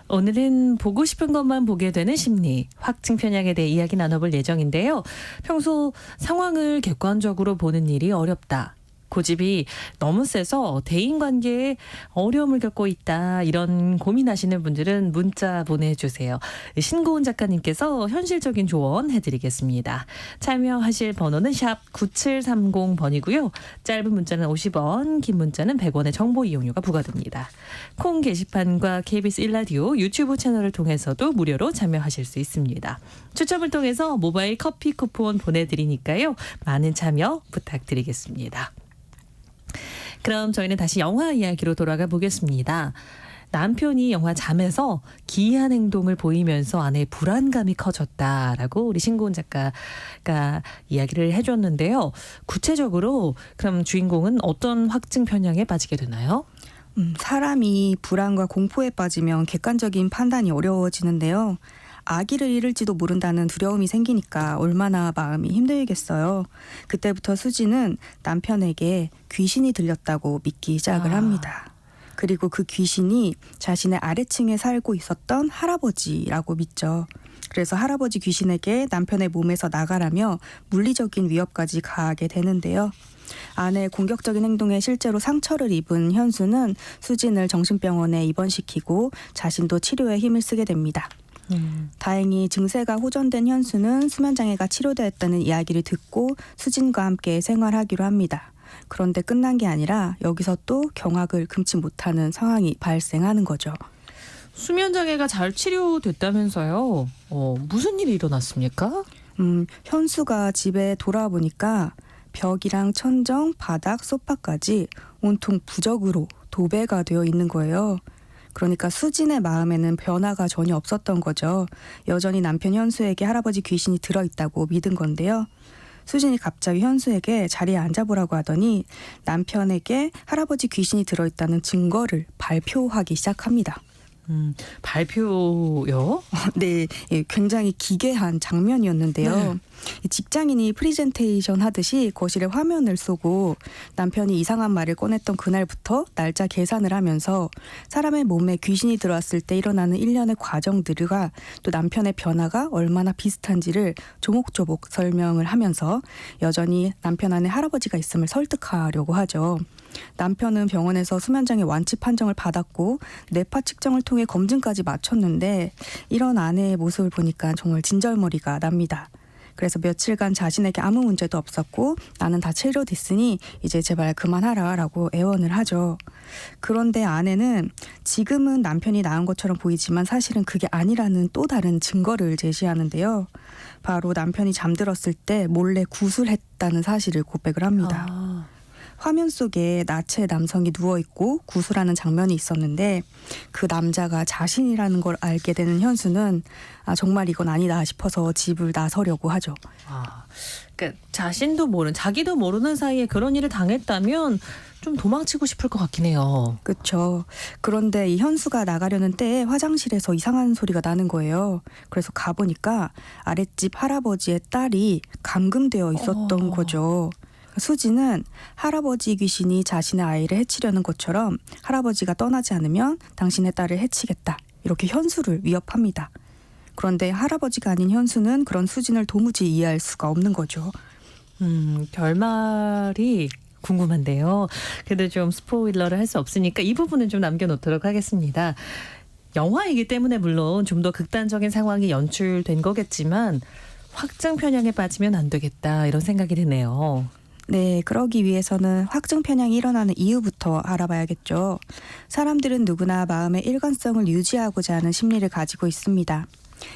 오늘은 보고 싶은 것만 보게 되는 심리, 확증 편향에 대해 이야기 나눠볼 예정인데요. 평소 상황을 객관적으로 보는 일이 어렵다. 고집이 너무 세서 대인관계에 어려움을 겪고 있다. 이런 고민하시는 분들은 문자 보내주세요. 신고은 작가님께서 현실적인 조언 해드리겠습니다. 참여하실 번호는 샵 9730번이고요. 짧은 문자는 50원, 긴 문자는 100원의 정보 이용료가 부과됩니다. 콩 게시판과 KBS 1라디오 유튜브 채널을 통해서도 무료로 참여하실 수 있습니다. 추첨을 통해서 모바일 커피 쿠폰 보내드리니까요. 많은 참여 부탁드리겠습니다. 그럼 저희는 다시 영화 이야기로 돌아가 보겠습니다. 남편이 영화 잠에서 기이한 행동을 보이면서 아내의 불안감이 커졌다라고 우리 신고은 작가가 이야기를 해줬는데요. 구체적으로 그럼 주인공은 어떤 확증 편향에 빠지게 되나요? 사람이 불안과 공포에 빠지면 객관적인 판단이 어려워지는데요. 아기를 잃을지도 모른다는 두려움이 생기니까 얼마나 마음이 힘들겠어요. 그때부터 수지는 남편에게 귀신이 들렸다고 믿기 시작을 합니다. 그리고 그 귀신이 자신의 아래층에 살고 있었던 할아버지라고 믿죠. 그래서 할아버지 귀신에게 남편의 몸에서 나가라며 물리적인 위협까지 가하게 되는데요. 아내의 공격적인 행동에 실제로 상처를 입은 현수는 수진을 정신병원에 입원시키고 자신도 치료에 힘을 쓰게 됩니다. 다행히 증세가 호전된 현수는 수면장애가 치료되었다는 이야기를 듣고 수진과 함께 생활하기로 합니다. 그런데 끝난 게 아니라 여기서 또 경악을 금치 못하는 상황이 발생하는 거죠. 수면장애가 잘 치료됐다면서요? 무슨 일이 일어났습니까? 현수가 집에 돌아보니까 벽이랑 천정, 바닥, 소파까지 온통 부적으로 도배가 되어 있는 거예요. 그러니까 수진의 마음에는 변화가 전혀 없었던 거죠. 여전히 남편 현수에게 할아버지 귀신이 들어있다고 믿은 건데요. 수진이 갑자기 현수에게 자리에 앉아보라고 하더니 남편에게 할아버지 귀신이 들어있다는 증거를 발표하기 시작합니다. 발표요? 네, 예, 굉장히 기괴한 장면이었는데요. 네. 이 직장인이 프리젠테이션 하듯이 거실에 화면을 쏘고 남편이 이상한 말을 꺼냈던 그날부터 날짜 계산을 하면서 사람의 몸에 귀신이 들어왔을 때 일어나는 일련의 과정들과 또 남편의 변화가 얼마나 비슷한지를 조목조목 설명을 하면서 여전히 남편 안에 할아버지가 있음을 설득하려고 하죠. 남편은 병원에서 수면장애 완치 판정을 받았고 뇌파 측정을 통해 검진까지 마쳤는데 이런 아내의 모습을 보니까 정말 진절머리가 납니다. 그래서 며칠간 자신에게 아무 문제도 없었고 나는 다 치료됐으니 이제 제발 그만하라라고 애원을 하죠. 그런데 아내는 지금은 남편이 나은 것처럼 보이지만 사실은 그게 아니라는 또 다른 증거를 제시하는데요. 바로 남편이 잠들었을 때 몰래 구술했다는 사실을 고백을 합니다. 화면 속에 나체 남성이 누워있고 구술하는 장면이 있었는데 그 남자가 자신이라는 걸 알게 되는 현수는 정말 이건 아니다 싶어서 집을 나서려고 하죠. 그러니까 자기도 모르는 사이에 그런 일을 당했다면 좀 도망치고 싶을 것 같긴 해요. 그렇죠. 그런데 이 현수가 나가려는 때에 화장실에서 이상한 소리가 나는 거예요. 그래서 가보니까 아랫집 할아버지의 딸이 감금되어 있었던 거죠. 수지는 할아버지 귀신이 자신의 아이를 해치려는 것처럼 할아버지가 떠나지 않으면 당신의 딸을 해치겠다. 이렇게 현수를 위협합니다. 그런데 할아버지가 아닌 현수는 그런 수진을 도무지 이해할 수가 없는 거죠. 결말이 궁금한데요. 그래도 좀 스포일러를 할 수 없으니까 이 부분은 좀 남겨놓도록 하겠습니다. 영화이기 때문에 물론 좀 더 극단적인 상황이 연출된 거겠지만 확증 편향에 빠지면 안 되겠다 이런 생각이 드네요. 네, 그러기 위해서는 확증 편향이 일어나는 이유부터 알아봐야겠죠. 사람들은 누구나 마음의 일관성을 유지하고자 하는 심리를 가지고 있습니다.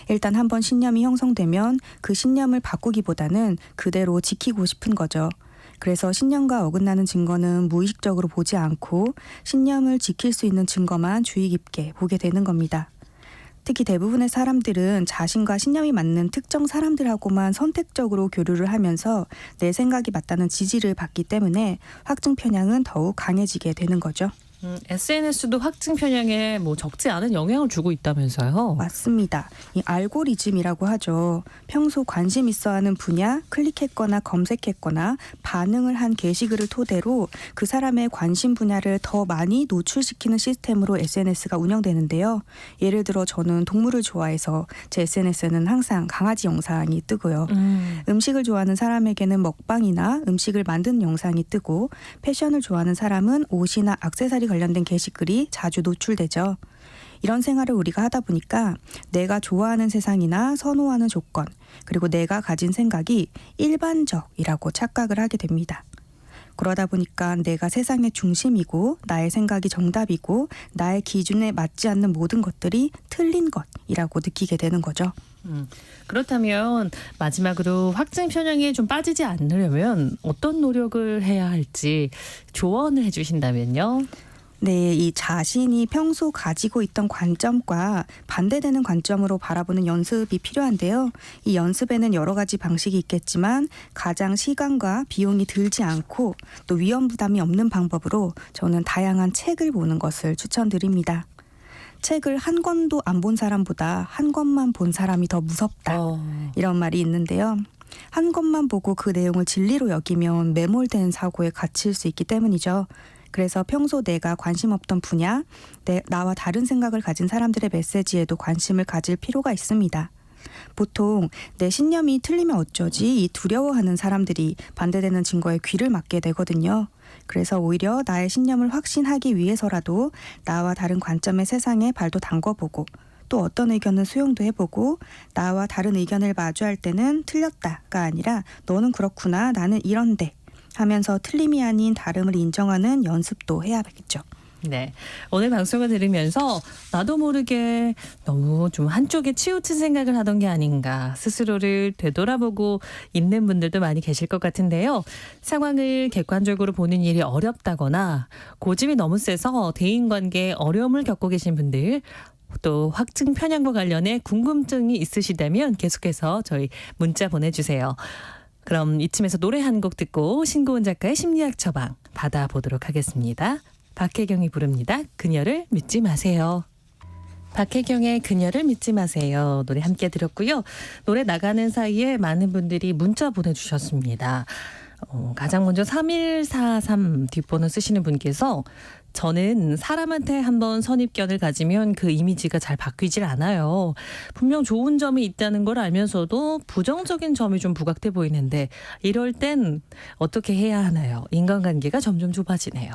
일단 한번 신념이 형성되면 그 신념을 바꾸기보다는 그대로 지키고 싶은 거죠. 그래서 신념과 어긋나는 증거는 무의식적으로 보지 않고 신념을 지킬 수 있는 증거만 주의 깊게 보게 되는 겁니다. 특히 대부분의 사람들은 자신과 신념이 맞는 특정 사람들하고만 선택적으로 교류를 하면서 내 생각이 맞다는 지지를 받기 때문에 확증 편향은 더욱 강해지게 되는 거죠. SNS도 확증 편향에 적지 않은 영향을 주고 있다면서요? 맞습니다. 이 알고리즘이라고 하죠. 평소 관심 있어하는 분야, 클릭했거나 검색했거나 반응을 한 게시글을 토대로 그 사람의 관심 분야를 더 많이 노출시키는 시스템으로 SNS가 운영되는데요. 예를 들어 저는 동물을 좋아해서 제 SNS에는 항상 강아지 영상이 뜨고요. 음식을 좋아하는 사람에게는 먹방이나 음식을 만드는 영상이 뜨고 패션을 좋아하는 사람은 옷이나 액세서리 관련된 게시글이 자주 노출되죠. 이런 생활을 우리가 하다 보니까 내가 좋아하는 세상이나 선호하는 조건, 그리고 내가 가진 생각이 일반적이라고 착각을 하게 됩니다. 그러다 보니까 내가 세상의 중심이고 나의 생각이 정답이고 나의 기준에 맞지 않는 모든 것들이 틀린 것이라고 느끼게 되는 거죠. 그렇다면 마지막으로 확증 편향에 좀 빠지지 않으려면 어떤 노력을 해야 할지 조언을 해주신다면요? 네, 이 자신이 평소 가지고 있던 관점과 반대되는 관점으로 바라보는 연습이 필요한데요. 이 연습에는 여러 가지 방식이 있겠지만 가장 시간과 비용이 들지 않고 또 위험 부담이 없는 방법으로 저는 다양한 책을 보는 것을 추천드립니다. 책을 한 권도 안 본 사람보다 한 권만 본 사람이 더 무섭다. 이런 말이 있는데요. 한 권만 보고 그 내용을 진리로 여기면 매몰된 사고에 갇힐 수 있기 때문이죠. 그래서 평소 내가 관심 없던 분야, 나와 다른 생각을 가진 사람들의 메시지에도 관심을 가질 필요가 있습니다. 보통 내 신념이 틀리면 어쩌지 이 두려워하는 사람들이 반대되는 증거에 귀를 막게 되거든요. 그래서 오히려 나의 신념을 확신하기 위해서라도 나와 다른 관점의 세상에 발도 담궈보고 또 어떤 의견은 수용도 해보고 나와 다른 의견을 마주할 때는 틀렸다가 아니라 너는 그렇구나 나는 이런데 하면서 틀림이 아닌 다름을 인정하는 연습도 해야겠죠. 네. 오늘 방송을 들으면서 나도 모르게 너무 좀 한쪽에 치우친 생각을 하던 게 아닌가 스스로를 되돌아보고 있는 분들도 많이 계실 것 같은데요. 상황을 객관적으로 보는 일이 어렵다거나 고집이 너무 세서 대인관계에 어려움을 겪고 계신 분들 또 확증 편향과 관련해 궁금증이 있으시다면 계속해서 저희 문자 보내주세요. 그럼 이쯤에서 노래 한 곡 듣고 신고은 작가의 심리학 처방 받아보도록 하겠습니다. 박혜경이 부릅니다. 그녀를 믿지 마세요. 박혜경의 그녀를 믿지 마세요. 노래 함께 들었고요. 노래 나가는 사이에 많은 분들이 문자 보내주셨습니다. 가장 먼저 3143 뒷번호 쓰시는 분께서 저는 사람한테 한번 선입견을 가지면 그 이미지가 잘 바뀌질 않아요. 분명 좋은 점이 있다는 걸 알면서도 부정적인 점이 좀 부각돼 보이는데 이럴 땐 어떻게 해야 하나요? 인간관계가 점점 좁아지네요.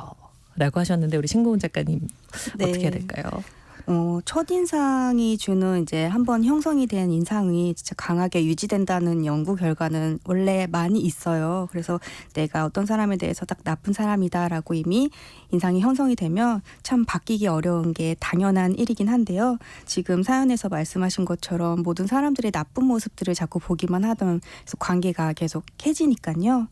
라고 하셨는데 우리 신고은 작가님 어떻게 해야 될까요? 첫인상이 주는 이제 한번 형성이 된 인상이 진짜 강하게 유지된다는 연구 결과는 원래 많이 있어요. 그래서 내가 어떤 사람에 대해서 딱 나쁜 사람이다라고 이미 인상이 형성이 되면 참 바뀌기 어려운 게 당연한 일이긴 한데요. 지금 사연에서 말씀하신 것처럼 모든 사람들의 나쁜 모습들을 자꾸 보기만 하던 관계가 계속 해지니까요.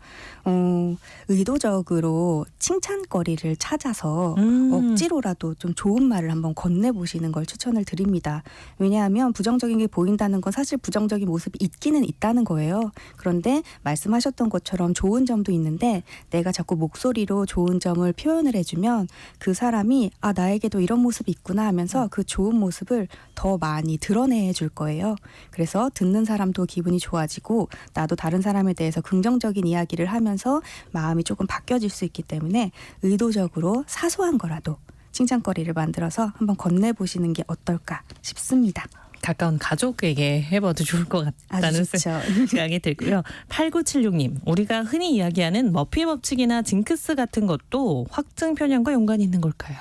의도적으로 칭찬거리를 찾아서 억지로라도 좀 좋은 말을 한번 건네보시는 걸 추천을 드립니다. 왜냐하면 부정적인 게 보인다는 건 사실 부정적인 모습이 있기는 있다는 거예요. 그런데 말씀하셨던 것처럼 좋은 점도 있는데 내가 자꾸 목소리로 좋은 점을 표현을 해주면 그 사람이 아 나에게도 이런 모습이 있구나 하면서 그 좋은 모습을 더 많이 드러내 줄 거예요. 그래서 듣는 사람도 기분이 좋아지고 나도 다른 사람에 대해서 긍정적인 이야기를 하면서 마음이 조금 바뀌어질 수 있기 때문에 의도적으로 사소한 거라도 칭찬거리를 만들어서 한번 건네보시는 게 어떨까 싶습니다. 가까운 가족에게 해봐도 좋을 것 같다는 생각이 들고요. 8976님, 우리가 흔히 이야기하는 머피 법칙이나 징크스 같은 것도 확증 편향과 연관이 있는 걸까요?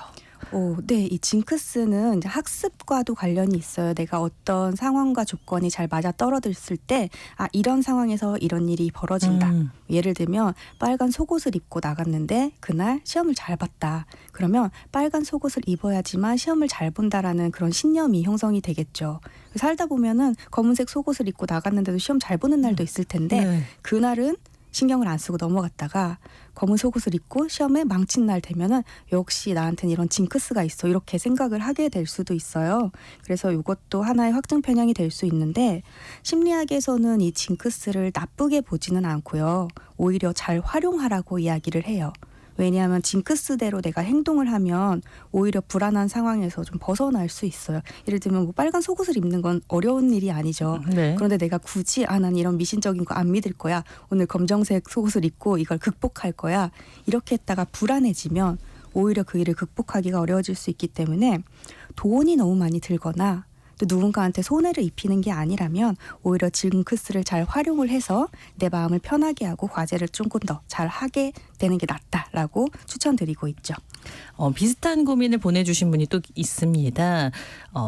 네, 이 징크스는 이제 학습과도 관련이 있어요. 내가 어떤 상황과 조건이 잘 맞아 떨어졌을 때, 아, 이런 상황에서 이런 일이 벌어진다. 예를 들면 빨간 속옷을 입고 나갔는데 그날 시험을 잘 봤다. 그러면 빨간 속옷을 입어야지만 시험을 잘 본다라는 그런 신념이 형성이 되겠죠. 살다 보면은 검은색 속옷을 입고 나갔는데도 시험 잘 보는 날도 있을 텐데 네. 그날은 신경을 안 쓰고 넘어갔다가 검은 속옷을 입고 시험에 망친 날 되면은 역시 나한테는 이런 징크스가 있어 이렇게 생각을 하게 될 수도 있어요. 그래서 이것도 하나의 확증 편향이 될 수 있는데 심리학에서는 이 징크스를 나쁘게 보지는 않고요. 오히려 잘 활용하라고 이야기를 해요. 왜냐하면 징크스대로 내가 행동을 하면 오히려 불안한 상황에서 좀 벗어날 수 있어요. 예를 들면 뭐 빨간 속옷을 입는 건 어려운 일이 아니죠. 네. 그런데 내가 굳이 난 이런 미신적인 거 안 믿을 거야. 오늘 검정색 속옷을 입고 이걸 극복할 거야. 이렇게 했다가 불안해지면 오히려 그 일을 극복하기가 어려워질 수 있기 때문에 돈이 너무 많이 들거나 또 누군가한테 손해를 입히는 게 아니라면 오히려 징크스를 잘 활용을 해서 내 마음을 편하게 하고 과제를 조금 더 잘 하게 되는 게 낫다라고 추천드리고 있죠. 비슷한 고민을 보내주신 분이 또 있습니다.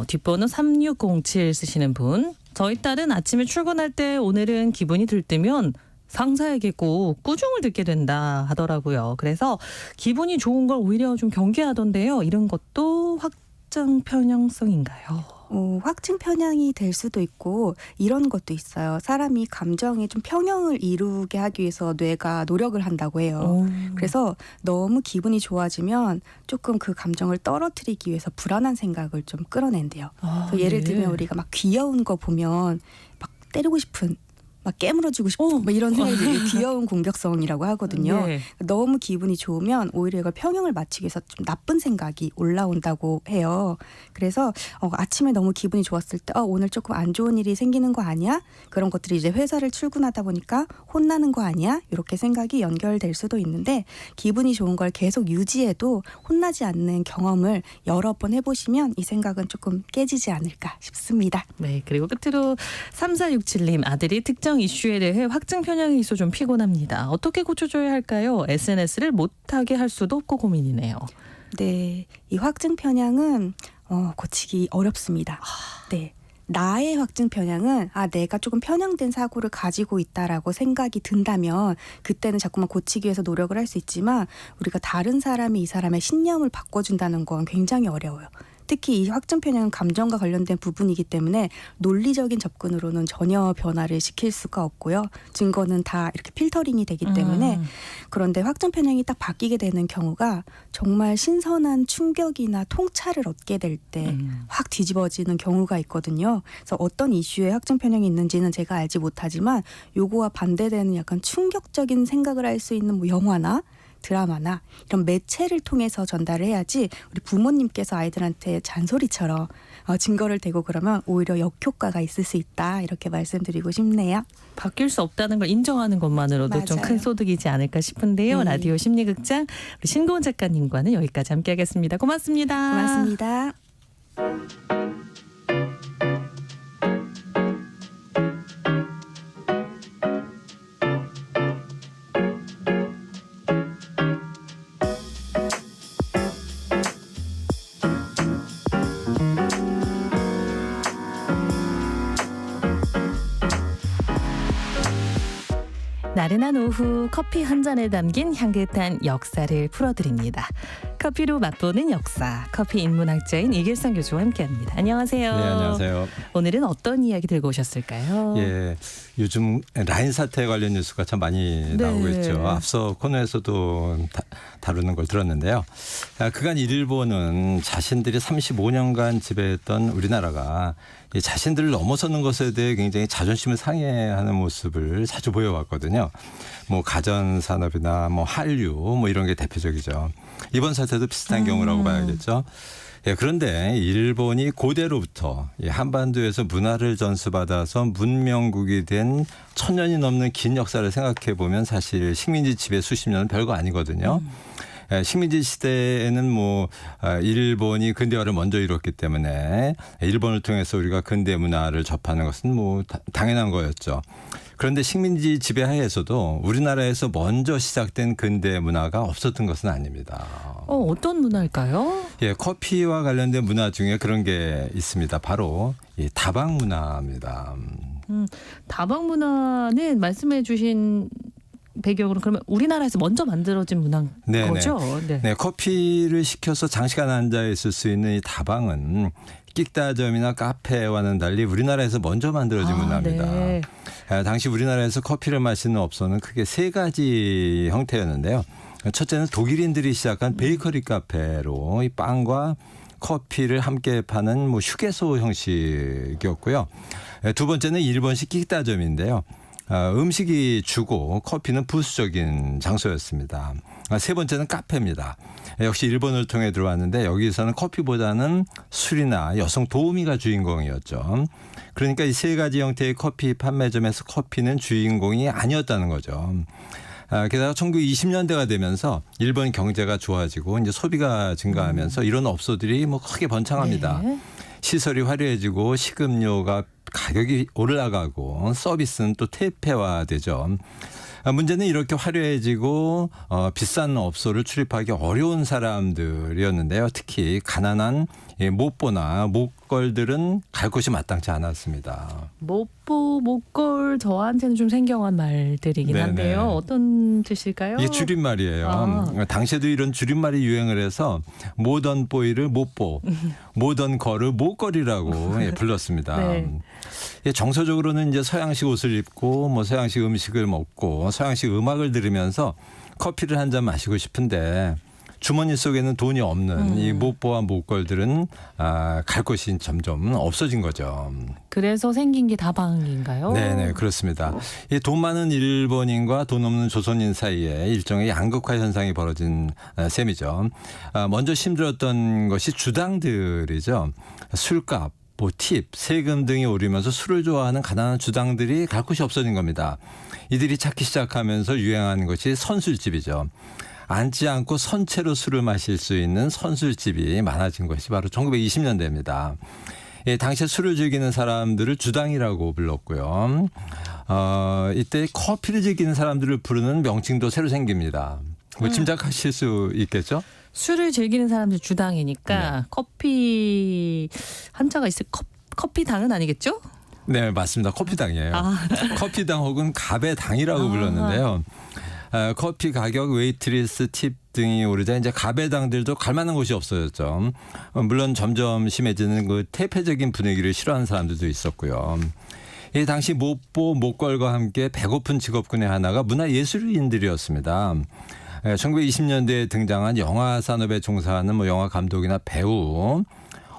뒷번호 3607 쓰시는 분. 저희 딸은 아침에 출근할 때 오늘은 기분이 들뜨면 상사에게 꼭 꾸중을 듣게 된다 하더라고요. 그래서 기분이 좋은 걸 오히려 좀 경계하던데요. 이런 것도 확증 편향성인가요? 확증 편향이 될 수도 있고 이런 것도 있어요. 사람이 감정에 좀 평형을 이루게 하기 위해서 뇌가 노력을 한다고 해요. 그래서 너무 기분이 좋아지면 조금 그 감정을 떨어뜨리기 위해서 불안한 생각을 좀 끌어낸대요. 그래서 예를 들면 우리가 막 귀여운 거 보면 막 때리고 싶은 막 깨물어주고 싶고 막 이런 생각이 귀여운 공격성이라고 하거든요. 네. 너무 기분이 좋으면 오히려 이걸 평형을 맞추기 위해서 좀 나쁜 생각이 올라온다고 해요. 그래서 아침에 너무 기분이 좋았을 때 오늘 조금 안 좋은 일이 생기는 거 아니야? 그런 것들이 이제 회사를 출근하다 보니까 혼나는 거 아니야? 이렇게 생각이 연결될 수도 있는데 기분이 좋은 걸 계속 유지해도 혼나지 않는 경험을 여러 번 해보시면 이 생각은 조금 깨지지 않을까 싶습니다. 네, 그리고 끝으로 3467님 아들이 특정 이슈에 대해 확증 편향이 있어 좀 피곤합니다. 어떻게 고쳐줘야 할까요? SNS를 못하게 할 수도 없고 고민이네요. 네, 이 확증 편향은 고치기 어렵습니다. 네. 나의 확증 편향은 내가 조금 편향된 사고를 가지고 있다라고 생각이 든다면 그때는 자꾸만 고치기 위해서 노력을 할 수 있지만 우리가 다른 사람이 이 사람의 신념을 바꿔준다는 건 굉장히 어려워요. 특히 이 확증 편향은 감정과 관련된 부분이기 때문에 논리적인 접근으로는 전혀 변화를 시킬 수가 없고요. 증거는 다 이렇게 필터링이 되기 때문에 그런데 확증 편향이 딱 바뀌게 되는 경우가 정말 신선한 충격이나 통찰을 얻게 될 때 확 뒤집어지는 경우가 있거든요. 그래서 어떤 이슈에 확증 편향이 있는지는 제가 알지 못하지만 요거와 반대되는 약간 충격적인 생각을 할 수 있는 뭐 영화나 드라마나 이런 매체를 통해서 전달을 해야지 우리 부모님께서 아이들한테 잔소리처럼 증거를 대고 그러면 오히려 역효과가 있을 수 있다 이렇게 말씀드리고 싶네요. 바뀔 수 없다는 걸 인정하는 것만으로도 좀 큰 맞아요. 소득이지 않을까 싶은데요. 네. 라디오 심리극장 우리 신고은 작가님과는 여기까지 함께하겠습니다. 고맙습니다. 고맙습니다. 나른한 오후 커피 한 잔에 담긴 향긋한 역사를 풀어드립니다. 커피로 맛보는 역사, 커피 인문학자인 이길성 교수와 함께합니다. 안녕하세요. 네, 안녕하세요. 오늘은 어떤 이야기 들고 오셨을까요? 예, 요즘 라인 사태 관련 뉴스가 참 많이 네. 나오고 있죠. 앞서 코너에서도 다루는 걸 들었는데요. 그간 일본은 자신들이 35년간 지배했던 우리나라가 이 자신들을 넘어서는 것에 대해 굉장히 자존심을 상해하는 모습을 자주 보여왔거든요. 뭐 가전 산업이나 뭐 한류 뭐 이런 게 대표적이죠. 이번 사태도 비슷한 경우라고 봐야겠죠. 예, 그런데 일본이 고대로부터 이 한반도에서 문화를 전수받아서 문명국이 된 1000년이 넘는 긴 역사를 생각해 보면 사실 식민지 지배 수십 년은 별거 아니거든요. 식민지 시대에는 뭐 일본이 근대화를 먼저 이뤘기 때문에 일본을 통해서 우리가 근대 문화를 접하는 것은 뭐 당연한 거였죠. 그런데 식민지 지배하에서도 우리나라에서 먼저 시작된 근대 문화가 없었던 것은 아닙니다. 어떤 문화일까요? 예, 커피와 관련된 문화 중에 그런 게 있습니다. 바로 이 다방 문화입니다. 다방 문화는 말씀해 주신 배경으로 그러면 우리나라에서 먼저 만들어진 문화인 거죠? 네. 네, 커피를 시켜서 장시간 앉아 있을 수 있는 이 다방은 끽다점이나 카페와는 달리 우리나라에서 먼저 만들어진 문화입니다. 네. 당시 우리나라에서 커피를 마시는 업소는 크게 세 가지 형태였는데요. 첫째는 독일인들이 시작한 베이커리 카페로 이 빵과 커피를 함께 파는 뭐 휴게소 형식이었고요. 두 번째는 일본식 끽다점인데요. 음식이 주고 커피는 부수적인 장소였습니다. 세 번째는 카페입니다. 역시 일본을 통해 들어왔는데 여기서는 커피보다는 술이나 여성 도우미가 주인공이었죠. 그러니까 이 세 가지 형태의 커피 판매점에서 커피는 주인공이 아니었다는 거죠. 게다가 1920년대가 되면서 일본 경제가 좋아지고 이제 소비가 증가하면서 이런 업소들이 뭐 크게 번창합니다. 네. 시설이 화려해지고 식음료가 가격이 올라가고 서비스는 또 퇴폐화되죠. 문제는 이렇게 화려해지고 비싼 업소를 출입하기 어려운 사람들이었는데요. 특히 가난한 못보나 목걸들은 갈 곳이 마땅치 않았습니다. 못보, 목걸 저한테는 좀 생경한 말들이긴 네네. 한데요. 어떤 뜻일까요? 이게 줄임말이에요. 당시에도 이런 줄임말이 유행을 해서 모던 보이를 못보, 모던 걸을 못걸이라고 불렀습니다. 네. 정서적으로는 이제 서양식 옷을 입고 뭐 서양식 음식을 먹고 서양식 음악을 들으면서 커피를 한 잔 마시고 싶은데 주머니 속에는 돈이 없는 이 못보와 못걸들은 갈 곳이 점점 없어진 거죠. 그래서 생긴 게 다방인가요? 네네, 그렇습니다. 이 돈 많은 일본인과 돈 없는 조선인 사이에 일종의 양극화 현상이 벌어진 셈이죠. 먼저 힘들었던 것이 주당들이죠. 술값, 뭐 팁, 세금 등이 오르면서 술을 좋아하는 가난한 주당들이 갈 곳이 없어진 겁니다. 이들이 찾기 시작하면서 유행한 것이 선술집이죠. 앉지 않고 선체로 술을 마실 수 있는 선술집이 많아진 것이 바로 1920년대입니다. 예, 당시에 술을 즐기는 사람들을 주당이라고 불렀고요. 이때 커피를 즐기는 사람들을 부르는 명칭도 새로 생깁니다. 뭐 짐작하실 수 있겠죠? 술을 즐기는 사람들 주당이니까 네. 커피 한자가 있을 커피당은 아니겠죠? 네, 맞습니다. 커피당이에요. 아. 커피당 혹은 가배당이라고 불렀는데요. 커피 가격, 웨이트리스, 팁 등이 오르자 이제 가배당들도 갈 만한 곳이 없어졌죠. 물론 점점 심해지는 그 태폐적인 분위기를 싫어하는 사람들도 있었고요. 이 당시 못보 못걸과 함께 배고픈 직업군의 하나가 문화예술인들이었습니다. 1920년대에 등장한 영화 산업에 종사하는 뭐 영화 감독이나 배우,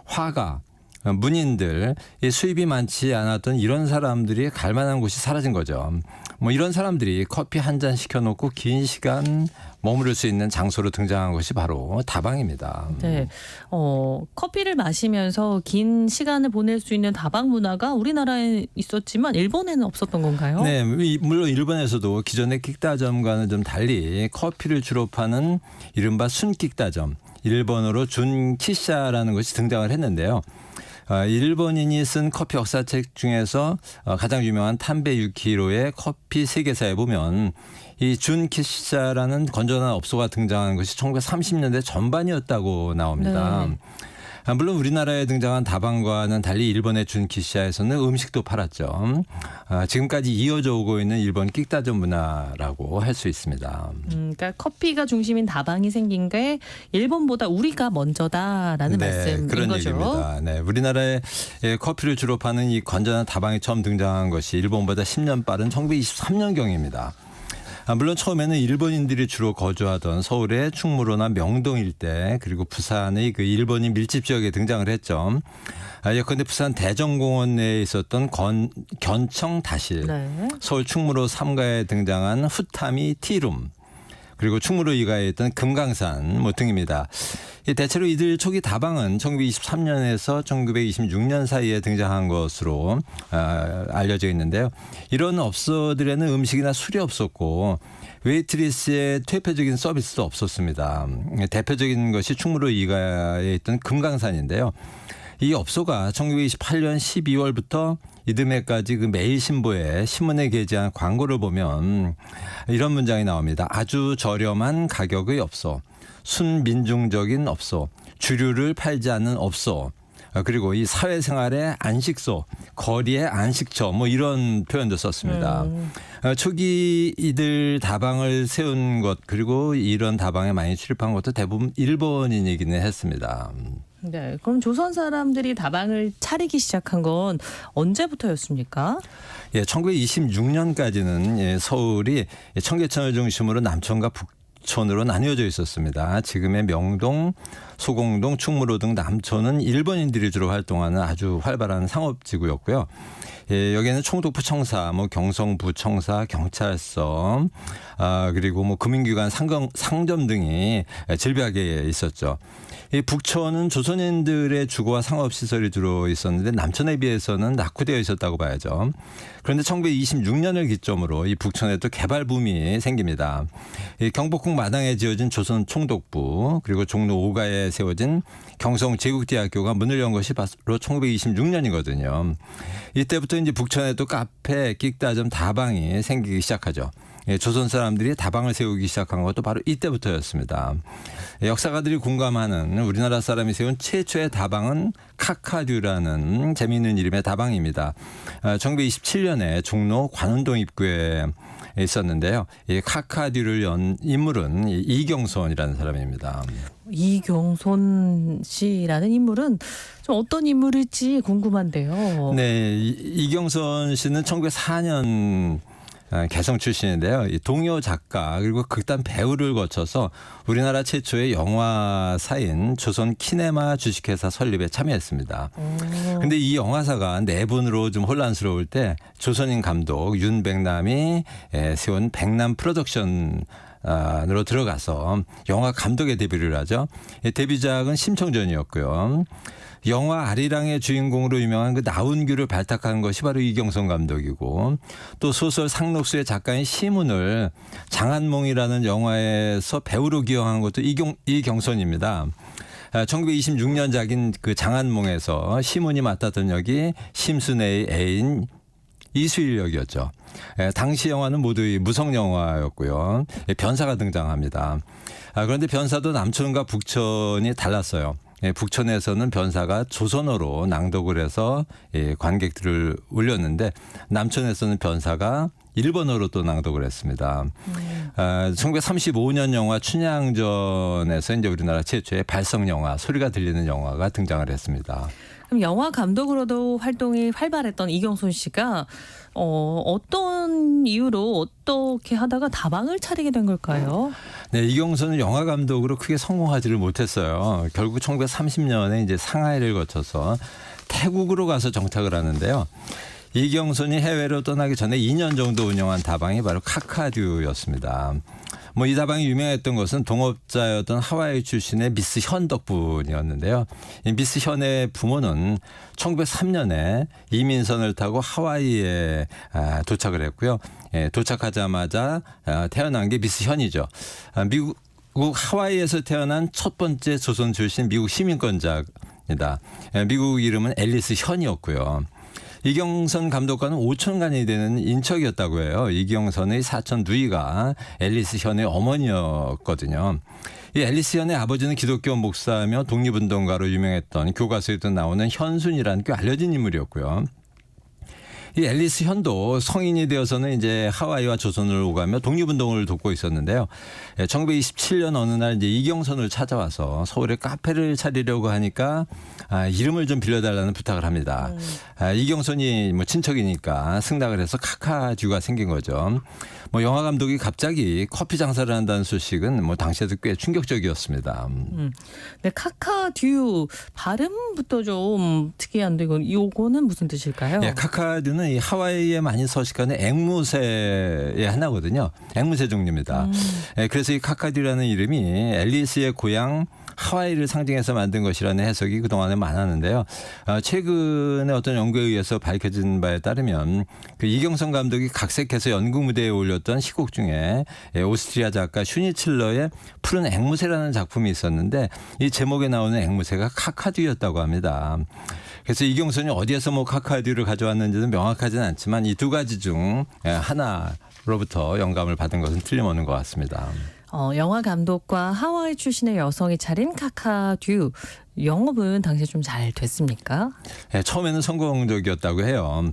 화가, 문인들, 수입이 많지 않았던 이런 사람들이 갈 만한 곳이 사라진 거죠. 뭐 이런 사람들이 커피 한 잔 시켜놓고 긴 시간 머무를 수 있는 장소로 등장한 것이 바로 다방입니다. 네, 커피를 마시면서 긴 시간을 보낼 수 있는 다방 문화가 우리나라에 있었지만 일본에는 없었던 건가요? 네, 물론 일본에서도 기존의 끽다점과는 좀 달리 커피를 주로 파는 이른바 순끽다점, 일본어로 준키샤라는 것이 등장을 했는데요. 일본인이 쓴 커피 역사책 중에서 가장 유명한 탄베 유키히로의 커피 세계사에 보면 이 준키샤라는 건전한 업소가 등장한 것이 1930년대 전반이었다고 나옵니다. 네. 물론 우리나라에 등장한 다방과는 달리 일본의 준키샤에서는 음식도 팔았죠. 지금까지 이어져 오고 있는 일본 끽다점 문화라고 할 수 있습니다. 그러니까 커피가 중심인 다방이 생긴 게 일본보다 우리가 먼저다라는 말씀인 그런 거죠. 얘기입니다. 네, 우리나라에 커피를 주로 파는 이 건전한 다방이 처음 등장한 것이 일본보다 10년 빠른 1923년경입니다. 물론 처음에는 일본인들이 주로 거주하던 서울의 충무로나 명동 일대 그리고 부산의 그 일본인 밀집 지역에 등장을 했죠. 예컨대 부산 대정공원 내에 있었던 견청 다실, 네. 서울 충무로 3가에 등장한 후타미 티룸, 그리고 충무로 2가에 있던 금강산 뭐 등입니다. 대체로 이들 초기 다방은 1923년에서 1926년 사이에 등장한 것으로 알려져 있는데요. 이런 업소들에는 음식이나 술이 없었고 웨이트리스의 대표적인 서비스도 없었습니다. 대표적인 것이 충무로 2가에 있던 금강산인데요. 이 업소가 1928년 12월부터 이듬해까지 그 매일신보에 신문에 게재한 광고를 보면 이런 문장이 나옵니다. 아주 저렴한 가격의 업소, 순민중적인 업소, 주류를 팔지 않는 업소, 그리고 이 사회생활의 안식소, 거리의 안식처 뭐 이런 표현도 썼습니다. 초기 이들 다방을 세운 것 그리고 이런 다방에 많이 출입한 것도 대부분 일본인이기는 했습니다. 네, 그럼 조선 사람들이 다방을 차리기 시작한 건 언제부터였습니까? 예, 1926년까지는 서울이 청계천을 중심으로 남천과 북천으로 나뉘어져 있었습니다. 지금의 명동, 소공동, 충무로 등 남천은 일본인들이 주로 활동하는 아주 활발한 상업지구였고요. 예, 여기에는 총독부 청사, 뭐 경성부 청사, 경찰서, 그리고 뭐 금융기관, 상점 등이 질비하게 있었죠. 이 북천은 조선인들의 주거와 상업시설이 주로 있었는데 남천에 비해서는 낙후되어 있었다고 봐야죠. 그런데 1926년을 기점으로 이 북천에 또 개발 붐이 생깁니다. 이 경복궁 마당에 지어진 조선 총독부 그리고 종로 5가에 세워진 경성제국대학교가 문을 연 것이 바로 1926년이거든요. 이때부터 이제 북천에 또 카페, 끽다점, 다방이 생기기 시작하죠. 조선 사람들이 다방을 세우기 시작한 것도 바로 이때부터였습니다. 역사가들이 공감하는 우리나라 사람이 세운 최초의 다방은 카카듀라는 재미있는 이름의 다방입니다. 1927년에 종로 관운동 입구에 있었는데요. 이 카카듀를 연 인물은 이경손이라는 사람입니다. 이경손 씨라는 인물은 좀 어떤 인물일지 궁금한데요. 네, 이경손 씨는 1904년 개성 출신인데요. 동요 작가 그리고 극단 배우를 거쳐서 우리나라 최초의 영화사인 조선 키네마 주식회사 설립에 참여했습니다. 그런데 이 영화사가 내분으로 좀 혼란스러울 때 조선인 감독 윤백남이 세운 백남 프로덕션 으로 들어가서 영화 감독의 데뷔를 하죠. 데뷔작은 심청전이었고요. 영화 아리랑의 주인공으로 유명한 그 나운규를 발탁한 것이 바로 이경손 감독이고 또 소설 상록수의 작가인 시문을 장한몽이라는 영화에서 배우로 기용한 것도 이경손입니다. 1926년작인 그 장한몽에서 시문이 맡았던 역이 심순애의 애인 이수일 역이었죠. 당시 영화는 모두 무성 영화였고요. 변사가 등장합니다. 그런데 변사도 남천과 북천이 달랐어요. 북촌에서는 변사가 조선어로 낭독을 해서 관객들을 울렸는데 남촌에서는 변사가 일본어로 또 낭독을 했습니다. 1935년 영화 춘향전에서 이제 우리나라 최초의 발성 영화, 소리가 들리는 영화가 등장을 했습니다. 그럼 영화 감독으로도 활동이 활발했던 이경순 씨가 어떤 이유로 어떻게 하다가 다방을 차리게 된 걸까요? 네, 이경순은 영화 감독으로 크게 성공하지를 못했어요. 결국 1930년에 이제 상하이를 거쳐서 태국으로 가서 정착을 하는데요. 이경순이 해외로 떠나기 전에 2년 정도 운영한 다방이 바로 카카듀였습니다. 이 다방이 유명했던 것은 동업자였던 하와이 출신의 미스 현 덕분이었는데요. 이 미스 현의 부모는 1903년에 이민선을 타고 하와이에 도착을 했고요. 도착하자마자 태어난 게 미스 현이죠. 미국 하와이에서 태어난 첫 번째 조선 출신 미국 시민권자입니다. 미국 이름은 앨리스 현이었고요. 이경선 감독과는 5천간이 되는 인척이었다고 해요. 이경선의 사촌 누이가 앨리스 현의 어머니였거든요. 이 앨리스 현의 아버지는 기독교 목사며 독립운동가로 유명했던 교과서에도 나오는 현순이라는 꽤 알려진 인물이었고요. 이 앨리스 현도 성인이 되어서는 이제 하와이와 조선을 오가며 독립운동을 돕고 있었는데요. 1927년 어느 날 이제 이경선을 찾아와서 서울에 카페를 차리려고 하니까 이름을 좀 빌려달라는 부탁을 합니다. 이경선이 친척이니까 승낙을 해서 카카듀가 생긴 거죠. 영화 감독이 갑자기 커피 장사를 한다는 소식은 당시에도 꽤 충격적이었습니다. 네, 카카듀 발음부터 좀 특이한데 이거는 무슨 뜻일까요? 네, 카카듀는 이 하와이에 많이 서식하는 앵무새의 하나거든요. 앵무새 종류입니다. 그래서 이 카카듀라는 이름이 앨리스의 고향 하와이를 상징해서 만든 것이라는 해석이 그동안에 많았는데요. 최근에 어떤 연구에 의해서 밝혀진 바에 따르면 그 이경선 감독이 각색해서 연극 무대에 올렸던 시곡 중에 오스트리아 작가 슈니칠러의 푸른 앵무새라는 작품이 있었는데 이 제목에 나오는 앵무새가 카카듀였다고 합니다. 그래서 이경선이 어디에서 카카듀를 가져왔는지는 명확하지는 않지만 이 두 가지 중 하나로부터 영감을 받은 것은 틀림없는 것 같습니다. 영화 감독과 하와이 출신의 여성이 차린 카카듀 영업은 당시에 좀 잘 됐습니까? 네, 처음에는 성공적이었다고 해요.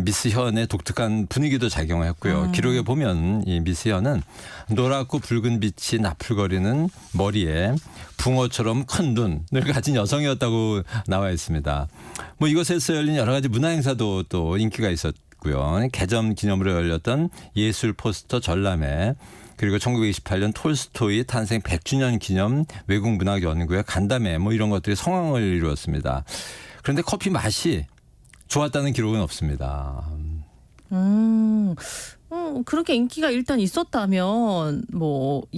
미스 현의 독특한 분위기도 작용했고요. 기록에 보면 이 미스 현은 노랗고 붉은 빛이 나풀거리는 머리에 붕어처럼 큰 눈을 가진 여성이었다고 나와 있습니다. 이곳에서 열린 여러 가지 문화 행사도 또 인기가 있었고요. 개점 기념으로 열렸던 예술 포스터 전람회, 그리고 1928년 톨스토이 탄생 100주년 기념 외국 문학 연구회 간담회 이런 것들이 성황을 이루었습니다. 그런데 커피 맛이 좋았다는 기록은 없습니다. 그렇게 인기가 일단 있었다면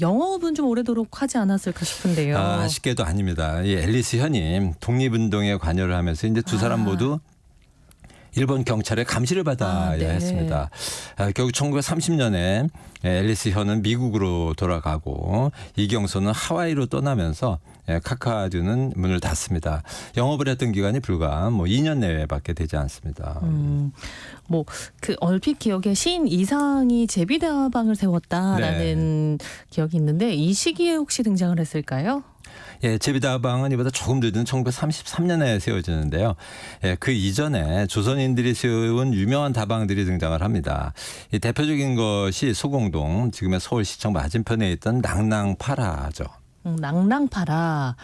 영업은 좀 오래도록 하지 않았을까 싶은데요. 아쉽게도 아닙니다. 이 앨리스 현이 독립운동에 관여를 하면서 이제 두 사람 모두 일본 경찰의 감시를 받아야 했습니다. 결국 1930년에 앨리스 현은 미국으로 돌아가고 이경선은 하와이로 떠나면서 카카듀는 문을 닫습니다. 영업을 했던 기간이 불과 2년 내외밖에 되지 않습니다. 얼핏 기억에 시인 이상이 제비다방을 세웠다라는 기억이 있는데 이 시기에 혹시 등장을 했을까요? 예, 제비다방은 이보다 조금 늦은 1933년에 세워지는데요. 그 이전에 조선인들이 세운 유명한 다방들이 등장을 합니다. 이 대표적인 것이 소공동, 지금의 서울시청 맞은편에 있던 낭낭파라죠. 낭낭파라.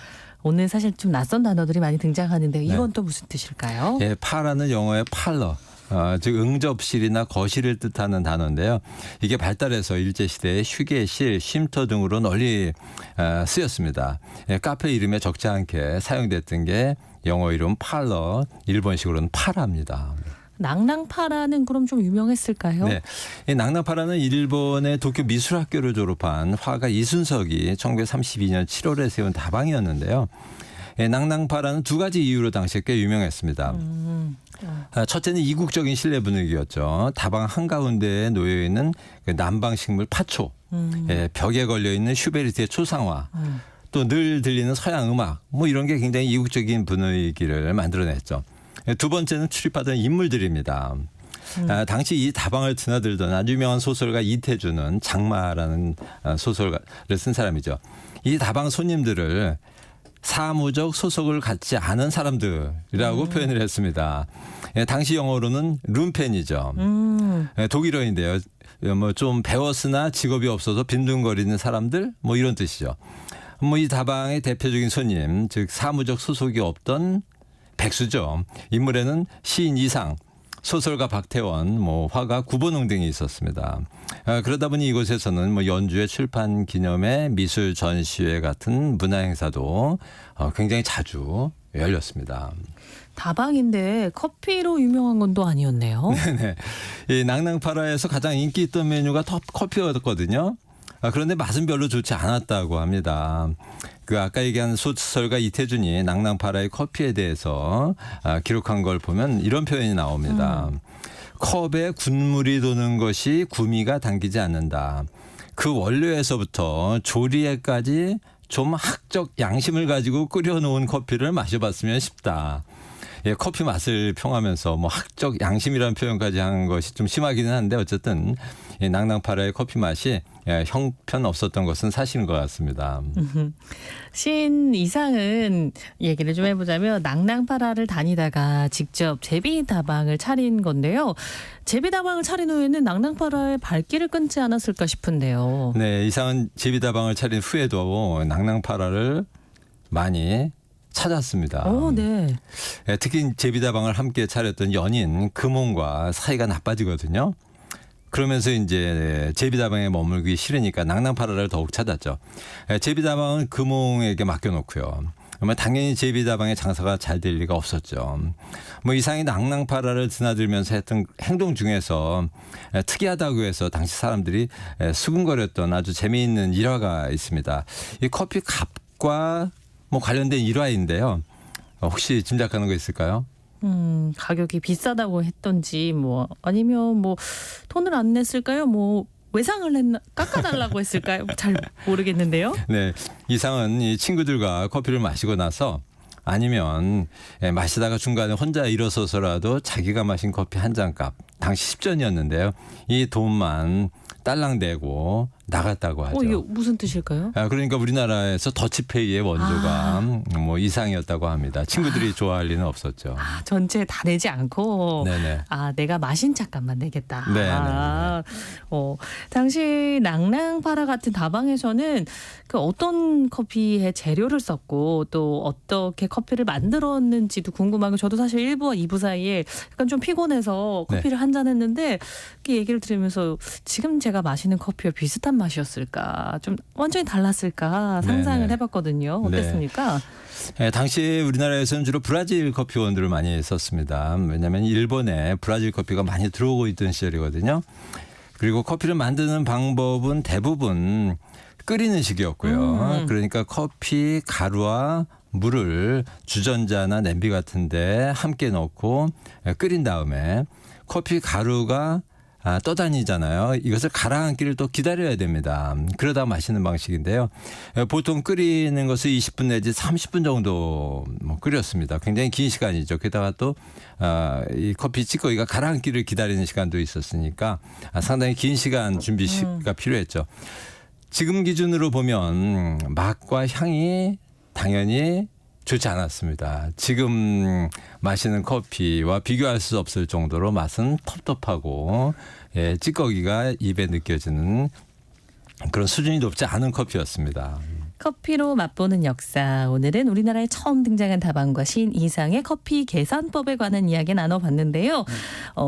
오늘 사실 좀 낯선 단어들이 많이 등장하는데 이건 또 무슨 뜻일까요? 예, 파라는 영어의 팔러. 즉 응접실이나 거실을 뜻하는 단어인데요. 이게 발달해서 일제시대에 휴게실, 쉼터 등으로 널리 쓰였습니다. 카페 이름에 적지 않게 사용됐던 게 영어 이름 팔러, 일본식으로는 파라입니다. 낭낭파라는 그럼 좀 유명했을까요? 네, 이 낭낭파라는 일본의 도쿄 미술학교를 졸업한 화가 이순석이 1932년 7월에 세운 다방이었는데요. 낭낭파라는 두 가지 이유로 당시에 꽤 유명했습니다. 첫째는 이국적인 실내 분위기였죠. 다방 한가운데에 놓여있는 그 남방식물 파초, 벽에 걸려있는 슈베르트의 초상화, 또 늘 들리는 서양 음악, 이런 게 굉장히 이국적인 분위기를 만들어냈죠. 두 번째는 출입하던 인물들입니다. 당시 이 다방을 드나들던 아주 유명한 소설가 이태주는 장마라는 소설가를 쓴 사람이죠. 이 다방 손님들을 사무적 소속을 갖지 않은 사람들이라고 표현을 했습니다. 당시 영어로는 룸펜이죠. 독일어인데요. 뭐 좀 배웠으나 직업이 없어서 빈둥거리는 사람들 뭐 이런 뜻이죠. 뭐 이 다방의 대표적인 손님, 즉 사무적 소속이 없던 백수죠. 인물에는 시인 이상, 소설가 박태원, 뭐 화가 구본웅 등이 있었습니다. 그러다 보니 이곳에서는 뭐 연주회, 출판 기념회, 미술 전시회 같은 문화 행사도 굉장히 자주 열렸습니다. 다방인데 커피로 유명한 건 또 아니었네요. 네네. 이 낭낭파라에서 가장 인기 있던 메뉴가 커피였거든요. 그런데 맛은 별로 좋지 않았다고 합니다. 그 아까 얘기한 소설가 이태준이 낭낭파라의 커피에 대해서 기록한 걸 보면 이런 표현이 나옵니다. 컵에 군물이 도는 것이 구미가 당기지 않는다. 그 원료에서부터 조리에까지 좀 학적 양심을 가지고 끓여놓은 커피를 마셔봤으면 싶다. 예, 커피 맛을 평하면서 뭐 학적 양심이라는 표현까지 한 것이 좀 심하기는 한데 어쨌든 낭낭파라의 커피 맛이 형편 없었던 것은 사실인 것 같습니다. 시인 이상은 얘기를 좀 해보자면 낭낭파라를 다니다가 직접 제비다방을 차린 건데요. 제비다방을 차린 후에는 낭낭파라의 발길을 끊지 않았을까 싶은데요. 네, 이상은 제비다방을 차린 후에도 낭낭파라를 많이 찾았습니다. 네. 특히 제비다방을 함께 차렸던 연인 금홍과 사이가 나빠지거든요. 그러면서 이제 제비다방에 머물기 싫으니까 낭낭파라를 더욱 찾았죠. 제비다방은 금홍에게 맡겨놓고요. 당연히 제비다방의 장사가 잘 될 리가 없었죠. 뭐 이상이 낭낭파라를 드나들면서 했던 행동 중에서 특이하다고 해서 당시 사람들이 수군거렸던 아주 재미있는 일화가 있습니다. 이 커피 값과 뭐 관련된 일화인데요. 혹시 짐작하는 거 있을까요? 가격이 비싸다고 했던지 뭐 아니면 뭐 돈을 안 냈을까요? 뭐 외상을 했나 깎아달라고 했을까요? 잘 모르겠는데요. 네, 이상은 이 친구들과 커피를 마시고 나서 아니면 마시다가 중간에 혼자 일어서서라도 자기가 마신 커피 한 잔 값, 당시 10전이었는데요. 이 돈만 딸랑 대고 나갔다고 하죠. 이게 무슨 뜻일까요? 그러니까 우리나라에서 더치페이의 원조가 뭐 이상이었다고 합니다. 친구들이 좋아할 리는 없었죠. 전체 다 내지 않고 네네. 내가 마신 잠깐만 내겠다. 네네. 당시 낭낭파라 같은 다방에서는 그 어떤 커피의 재료를 썼고 또 어떻게 커피를 만들었는지도 궁금하고 저도 사실 1부와 2부 사이에 약간 좀 피곤해서 커피를 한 잔 했는데 그 얘기를 들으면서 지금 제가 마시는 커피와 비슷한 맛이었을까 좀 완전히 달랐을까 상상을 해봤거든요. 어땠습니까? 네, 당시 우리나라에서는 주로 브라질 커피 원두를 많이 썼습니다. 왜냐하면 일본에 브라질 커피가 많이 들어오고 있던 시절이거든요. 그리고 커피를 만드는 방법은 대부분 끓이는 식이었고요. 그러니까 커피 가루와 물을 주전자나 냄비 같은 데 함께 넣고 끓인 다음에 커피 가루가 떠다니잖아요. 이것을 가라앉기를 또 기다려야 됩니다. 그러다 마시는 방식인데요. 보통 끓이는 것을 20분 내지 30분 정도 끓였습니다. 굉장히 긴 시간이죠. 게다가 또 이 커피 찌꺼기가 가라앉기를 기다리는 시간도 있었으니까 상당히 긴 시간 준비가 필요했죠. 지금 기준으로 보면 맛과 향이 당연히 좋지 않았습니다. 지금 마시는 커피와 비교할 수 없을 정도로 맛은 텁텁하고 찌꺼기가 입에 느껴지는 그런 수준이 높지 않은 커피였습니다. 커피로 맛보는 역사. 오늘은 우리나라에 처음 등장한 다방과 시인 이상의 커피 계산법에 관한 이야기 나눠봤는데요.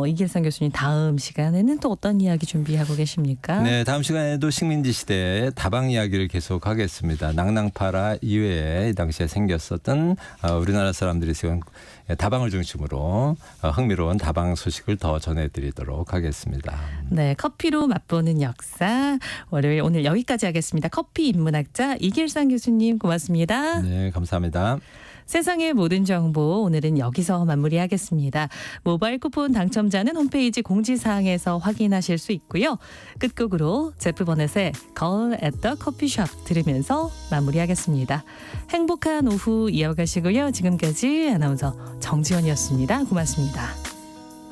이길성 교수님 다음 시간에는 또 어떤 이야기 준비하고 계십니까? 네, 다음 시간에도 식민지 시대의 다방 이야기를 계속하겠습니다. 낭낭파라 이외에 당시에 생겼었던 우리나라 사람들이 지금 다방을 중심으로 흥미로운 다방 소식을 더 전해드리도록 하겠습니다. 네, 커피로 맛보는 역사. 월요일 오늘 여기까지 하겠습니다. 커피 인문학자 이길성 교수님 고맙습니다. 네, 감사합니다. 세상의 모든 정보 오늘은 여기서 마무리하겠습니다. 모바일 쿠폰 당첨자는 홈페이지 공지사항에서 확인하실 수 있고요. 끝곡으로 제프 버넷의 Call at the Coffee Shop 들으면서 마무리하겠습니다. 행복한 오후 이어가시고요. 지금까지 아나운서 정지원이었습니다. 고맙습니다.